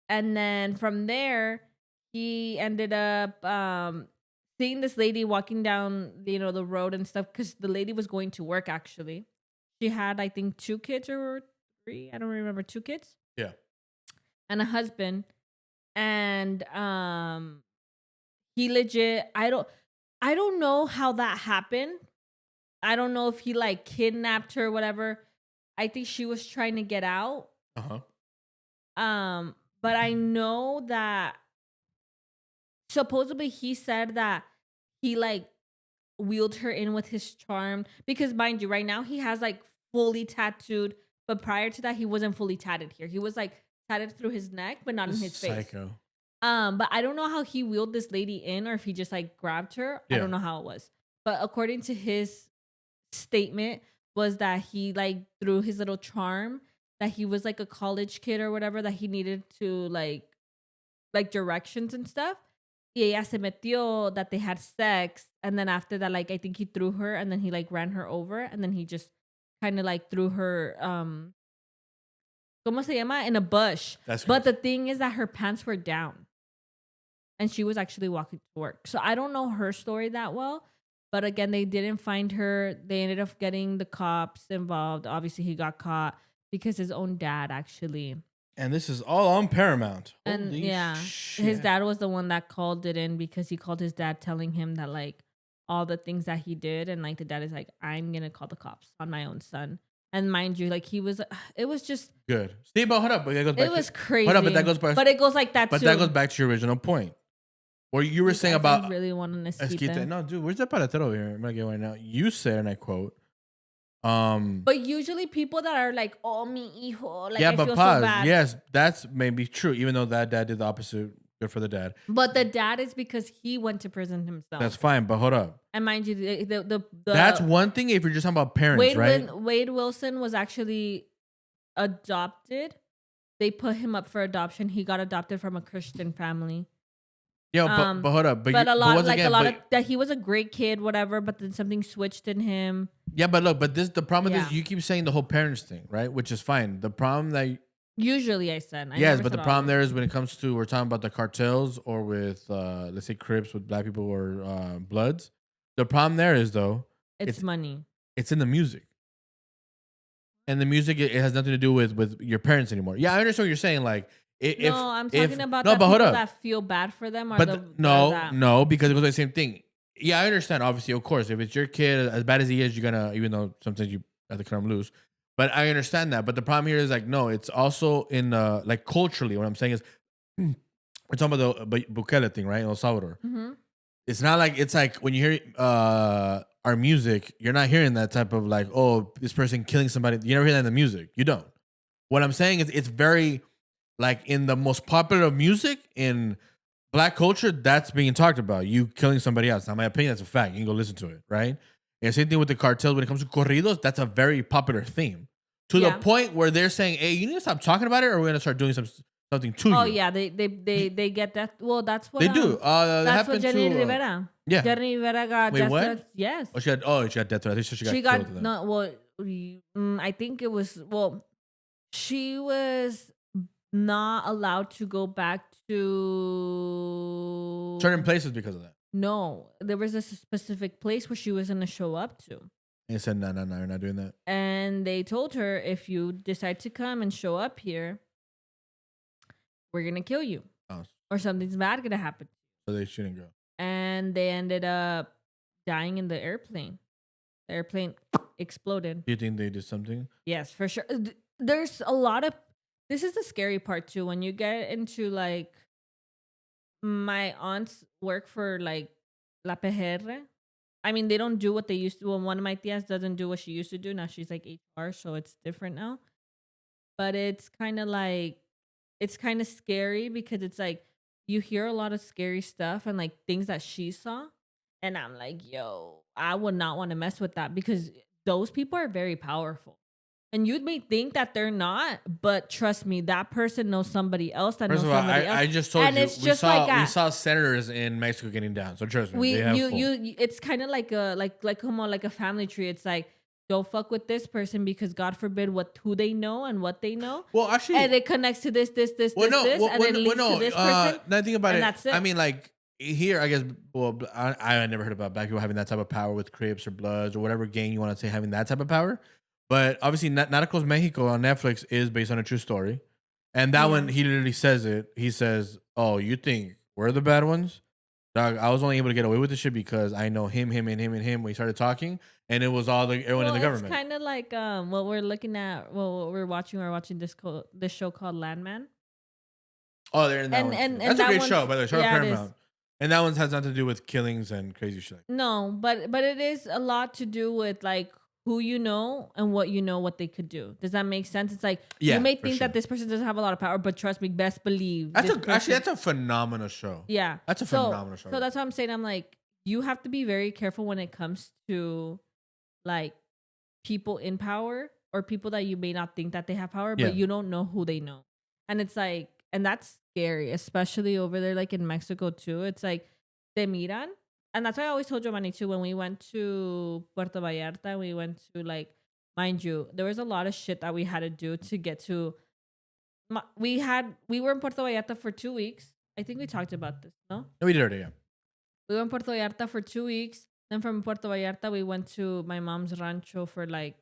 and then from there, he ended up seeing this lady walking down, the road and stuff, because the lady was going to work. Actually, she had I think 2 kids or 3. I don't remember. 2 kids. Yeah. And a husband, and he legit. I don't know how that happened. I don't know if he like kidnapped her or whatever. I think she was trying to get out. But I know that supposedly he said that he like wheeled her in with his charm, because mind you, right now he has like fully tattooed, but prior to that he wasn't fully tatted here. He was like tatted through his neck, but not in his face. Psycho. But I don't know how he wheeled this lady in or if he just like grabbed her. Yeah. I don't know how it was. But according to his statement was that he like through his little charm, that he was like a college kid or whatever, that he needed to like directions and stuff. Y ella se metió, that they had sex, and then after that, like I think he threw her and then he like ran her over, and then he just kind of like threw her ¿cómo se llama? In a bush. That's but crazy. the thing is that her pants were down. And she was actually walking to work. So I don't know her story that well. But again, they didn't find her. They ended up getting the cops involved. Obviously, he got caught because his own dad actually And this is all on Paramount. And Holy his shit. dad was the one that called it in because he called his dad telling him that like all the things that he did, and like the dad is like, I'm gonna call the cops on my own son. And mind you, like he was, it was just Good. Steve, but hold up. But that goes back it was to, crazy. Hold up, but that goes back. But it goes like that But too. that goes back to your original point, where you were saying I about really want an esquite. No, dude, where's that paletero over here? I'm gonna get one now. You said, and I quote, But usually people that are like, oh, mi hijo, like yeah, I but feel pause. so bad. Yes, that's maybe true. Even though that dad did the opposite. Good for the dad. But the dad is because he went to prison himself. That's fine. But hold up. And mind you, the That's one thing if you're just talking about parents, right? Wade Wilson was actually adopted. They put him up for adoption. He got adopted from a Christian family. Yeah, but hold up. But that he was a great kid, whatever. But then something switched in him. Yeah, but look, the problem Yeah. is you keep saying the whole parents thing, right? Which is fine. The problem that Usually, I said. yes, but the problem there is when it comes to we're talking about the cartels or with let's say Crips with black people or Bloods. The problem there is though it's money. It's in the music, and the music it has nothing to do with your parents anymore. Yeah, I understand what you're saying. Like, I'm talking about no, that but hold people up. that feel bad for them. Or But no, because it goes like the same thing. Yeah, I understand. Obviously, of course, if it's your kid, as bad as he is, you're gonna, even though sometimes you have to cut him loose. But I understand that. But the problem here is like, no, it's also in like culturally. What I'm saying is, we're talking about the Bukele thing, right? El Salvador. Mm-hmm. It's not like it's like when you hear our music, you're not hearing that type of like, oh, this person killing somebody. You never hear that in the music. You don't. What I'm saying is, it's very like in the most popular of music in black culture, that's being talked about. You killing somebody else. Now, my opinion, that's a fact. You can go listen to it, right? And same thing with the cartels when it comes to corridos. That's a very popular theme to the point where they're saying, "Hey, you need to stop talking about it, or we're gonna start doing something to you." Oh yeah, they get that. Well, that's what they do. That's what Jenny to, Rivera. Yeah, Jenny Rivera got Wait, death what? threats. Yes. she had death threats. I think she got killed. No. Well, I think it was. Well, she was not allowed to go back to certain places because of that. No, there was a specific place where she was gonna show up to. And they said, no, you're not doing that. And they told her, if you decide to come and show up here, we're gonna kill you, or something's bad gonna happen. So they shouldn't go. And they ended up dying in the airplane. The airplane exploded. Do you think they did something? Yes, for sure. There's a lot of. This is the scary part too. When you get into like, my aunts work for like La PGR. I mean, they don't do what they used to. Well, one of my tias doesn't do what she used to do. Now she's like HR, so it's different now. But it's kind of like, it's kind of scary because it's like you hear a lot of scary stuff and like things that she saw. And I'm like, yo, I would not want to mess with that because those people are very powerful. And you may think that they're not, but trust me, that person knows somebody else that knows somebody else. I just told and you, it's just like we saw senators in Mexico getting down. So trust me, it's kind of like a family tree. It's like, don't fuck with this person because God forbid who they know and what they know. Well, actually, and it connects to this, and it leads to this person. Nothing about and it. That's it. I mean, like here, I guess. Well, I never heard about black people having that type of power with Crips or Bloods or whatever gang you want to say having that type of power. But obviously, Narcos Mexico on Netflix is based on a true story. And that one, he literally says it. He says, oh, you think we're the bad ones? Dog, I was only able to get away with this shit because I know him when he started talking. And it was everyone in the government. It's kind of like what we're looking at, what we're watching. We're watching this show called Landman. Oh, they're in that one. And that's a great show, by the way. Show Paramount. And that one has nothing to do with killings and crazy shit. No, but it is a lot to do with like who you know and what they could do. Does that make sense? It's like you may think that this person doesn't have a lot of power, but trust me, best believe. That's a phenomenal show. Yeah. That's a phenomenal show. So that's what I'm saying. I'm like, you have to be very careful when it comes to like people in power or people that you may not think that they have power, but you don't know who they know. And it's like, and that's scary, especially over there, like in Mexico too. It's like, te miran. And that's why I always told Giovanni too, when we went to Puerto Vallarta, we went to like, mind you, there was a lot of shit that we had to do to get to. We were in Puerto Vallarta for 2 weeks. I think we talked about this, no? We did already, yeah. We were in Puerto Vallarta for 2 weeks. Then from Puerto Vallarta, we went to my mom's rancho for 1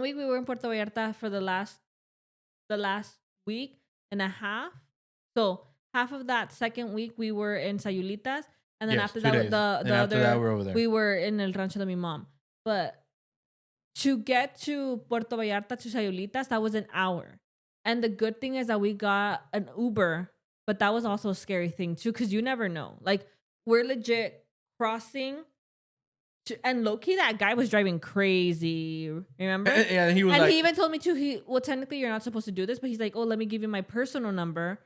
week we were in Puerto Vallarta for the last week and a half. So half of that second week we were in Sayulitas, and then Yes, after 2 that days. the And after other that, we're over there. we were in El Rancho de mi mom. But to get to Puerto Vallarta to Sayulitas, that was an hour. And the good thing is that we got an Uber, but that was also a scary thing too, because you never know. Like, we're legit crossing and low-key, that guy was driving crazy. Remember? Yeah, he was and like, he even told me too, well, technically you're not supposed to do this, but he's like, oh, let me give you my personal number.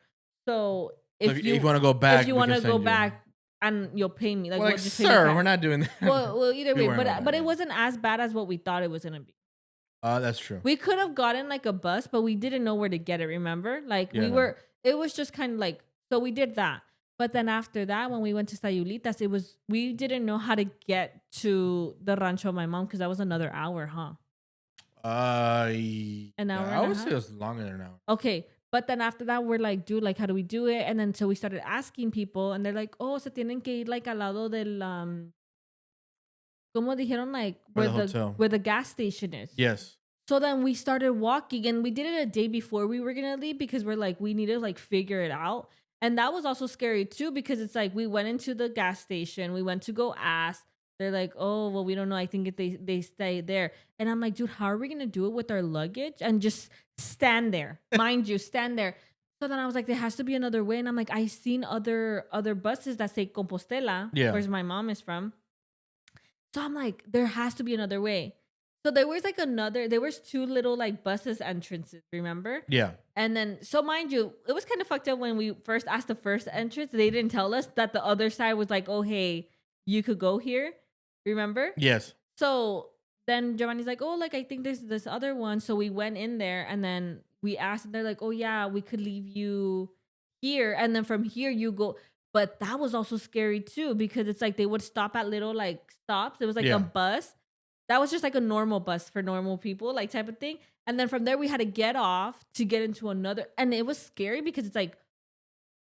So if you want to go back, if you want to go back and you'll pay me. Like, we're like, we'll just pay me sir, cash." we're not doing that. Well, either We way, weren't on but that, it yeah. wasn't as bad as what we thought it was gonna be. That's true. We could have gotten like a bus, but we didn't know where to get it. Remember, like Yeah, no. it was just kind of like, so we did that. But then after that, when we went to Sayulitas, we didn't know how to get to the rancho of my mom because that was another hour, huh? An hour I and a would half? say it was longer than an hour. Okay. But then after that, we're like, dude, like, how do we do it? And then so we started asking people, and they're like, oh, se tienen que ir like al lado del como dijeron, like By the hotel. where the gas station is. Yes. So then we started walking, and we did it a day before we were gonna leave because we're like, we need to like figure it out. And that was also scary too, because it's like we went into the gas station, we went to go ask. They're like, oh, well, we don't know. I think if they stay there. And I'm like, dude, how are we gonna do it with our luggage and just stand there? Mind you, stand there. So then I was like, there has to be another way. And I'm like, I've seen other buses that say Compostela, Yeah. where my mom is from. So I'm like, there has to be another way. So there was two little like buses entrances, remember? Yeah. And then, so mind you, it was kind of fucked up when we first asked the first entrance. They didn't tell us that the other side was like, oh, hey, you could go here. Remember? Yes. So then Giovanni's like, oh, like, I think there's this other one. So we went in there, and then we asked, and they're like, oh, yeah, we could leave you here. And then from here you go. But that was also scary too, because it's like they would stop at little like stops. It was like Yeah. a bus. That was just like a normal bus for normal people, like type of thing. And then from there we had to get off to get into another. And it was scary because it's like,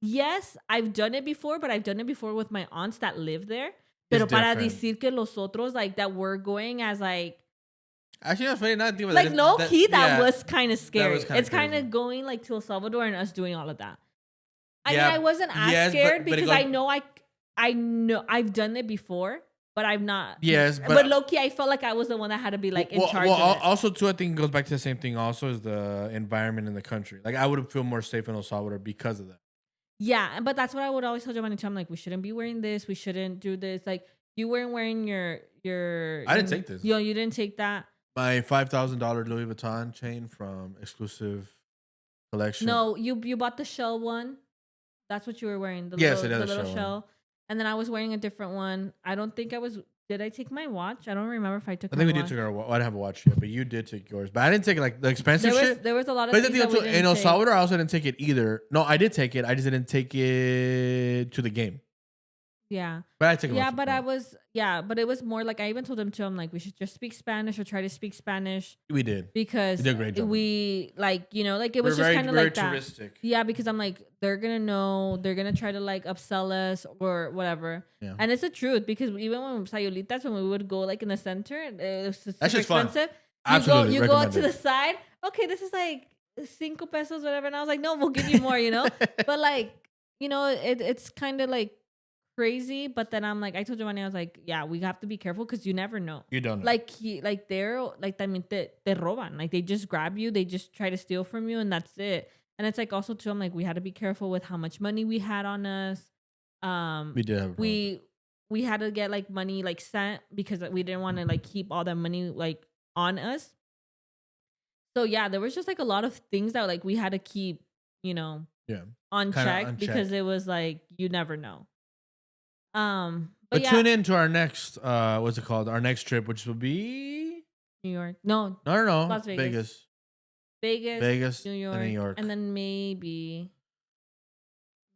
yes, I've done it before, but I've done it before with my aunts that live there. Pero para different. decir que los otros, like, that we're going as like Actually, that's funny. Not like low key, that was kind of scary. kinda It's kind crazy. of going like to El Salvador and us doing all of that. I Yeah, mean, I wasn't as yes, scared but it because goes- I know I've done it before, but I've not. Yes, but low key, I felt like I was the one that had to be like in charge of it. Also, too, I think it goes back to the same thing. Also, is the environment in the country. Like, I would feel more safe in El Salvador because of that. Yeah, but that's what I would always tell Giovanni too. I'm like, we shouldn't be wearing this. We shouldn't do this. Like, you weren't wearing your. I didn't take this. You didn't take that. My $5,000 Louis Vuitton chain from Exclusive Collection. No, you bought the shell one. That's what you were wearing. The Yes, little, it is the a little shell shell. And then I was wearing a different one. I don't think I was. Did I take my watch? I don't remember if I took. I think my we watch. did take our watch. I didn't have a watch yet, but you did take yours. But I didn't take like the expensive shit. There was a lot of But things the that thing we too, didn't in El take. Salvador, I also didn't take it either. No, I did take it. I just didn't take it to the game. Yeah. But I took it. Yeah, once but before. but it was more like I even told them too. I'm like, we should just speak Spanish or try to speak Spanish We did. because You did a great job. we like, like it was We're just very, kind of very like that. touristic. Yeah, because I'm like, they're gonna know, they're gonna try to like upsell us or whatever. Yeah. And it's the truth because even when Sayulitas, when we would go like in the center, it was super That shit's fun. expensive. Absolutely, You go to recommend the it. side. Okay, this is like 5 pesos, whatever. And I was like, no, we'll give you more, But like, it's kind of like crazy. But then I'm like, I told Giovanni, I was like, yeah, we have to be careful because you never know. You don't know. They're like, I mean, te roban. Like, they just grab you, they just try to steal from you, and that's it. And it's like also too, I'm like, we had to be careful with how much money we had on us. We did have a problem. We had to get like money like sent because we didn't want to like keep all that money like on us. So yeah, there was just like a lot of things that like we had to keep, Yeah. on Kinda check unchecked. because it was like you never know. But yeah, tune in to our next what's it called? Our next trip, which will be New York. No, no. Las Vegas. Vegas, New York, and then maybe.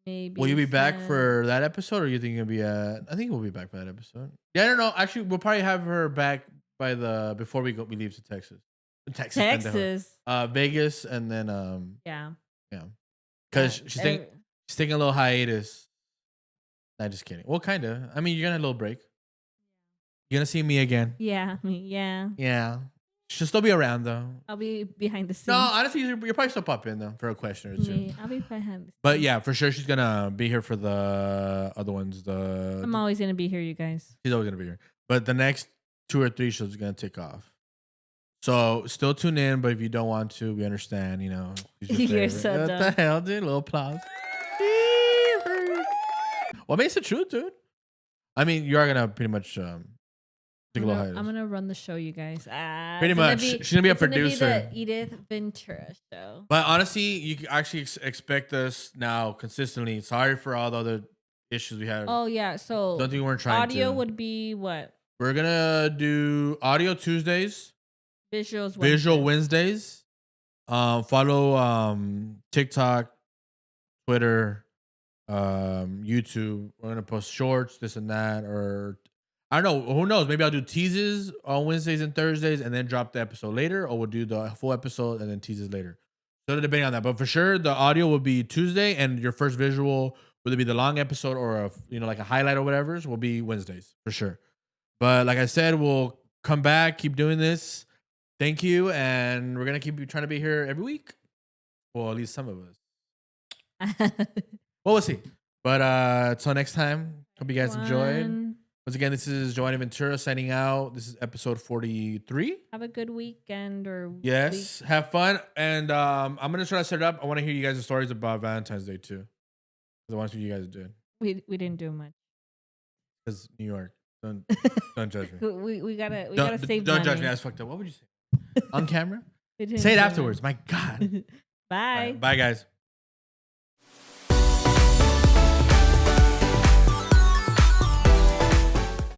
Will you be back for that episode, or you think you'll be at? I think we'll be back for that episode. Yeah, I don't know. Actually, we'll probably have her back before we leave to Texas. Texas? Vegas, and then Yeah. because she's taking a little hiatus. Not just kidding. Well, kind of. I mean, you're gonna have a little break. You're gonna see me again. Yeah. Yeah. Yeah. She'll still be around though. I'll be behind the scenes. No, honestly, you're probably still pop in though for a question or two. Yeah, I'll be behind the scenes. But yeah, for sure she's gonna be here for the other ones. I'm always gonna be here, you guys. She's always gonna be here. But the next 2 or 3 shows are gonna take off. So still tune in, but if you don't want to, we understand. You know, You're so what dumb. the hell, dude? A little applause. What makes it true, dude? I mean, you are gonna pretty much take a little hiatus. I'm gonna run the show, you guys. Pretty much. She's gonna be a producer. Gonna be the Edith Ventura show. But honestly, you can actually expect us now consistently. Sorry for all the other issues we had. Oh yeah, so don't think we weren't trying audio to. would be what? We're gonna do audio Tuesdays, Visuals Wednesday. visual Wednesdays. Follow TikTok, Twitter, YouTube. We're gonna post shorts, this and that, or I don't know. Who knows? Maybe I'll do teases on Wednesdays and Thursdays, and then drop the episode later, or we'll do the full episode and then teases later. So depending on that, but for sure, the audio will be Tuesday, and your first visual, whether it be the long episode or like a highlight or whatever, will be Wednesdays for sure. But like I said, we'll come back, keep doing this. Thank you, and we're gonna keep trying to be here every week. Well, at least some of us. Well, we'll see. But until next time, hope you guys enjoyed. Once again, this is Jovany Ventura signing out. This is episode 43. Have a good weekend or yes, have fun. And I'm gonna try to set it up. I want to hear you guys' stories about Valentine's Day too, because I want to see what you guys did. We didn't do much. Because New York, don't judge me. We gotta save. Don't money. judge me. I was fucked up. What would you say on camera? We didn't Say it do afterwards. My God. much. Bye. All right, bye, guys.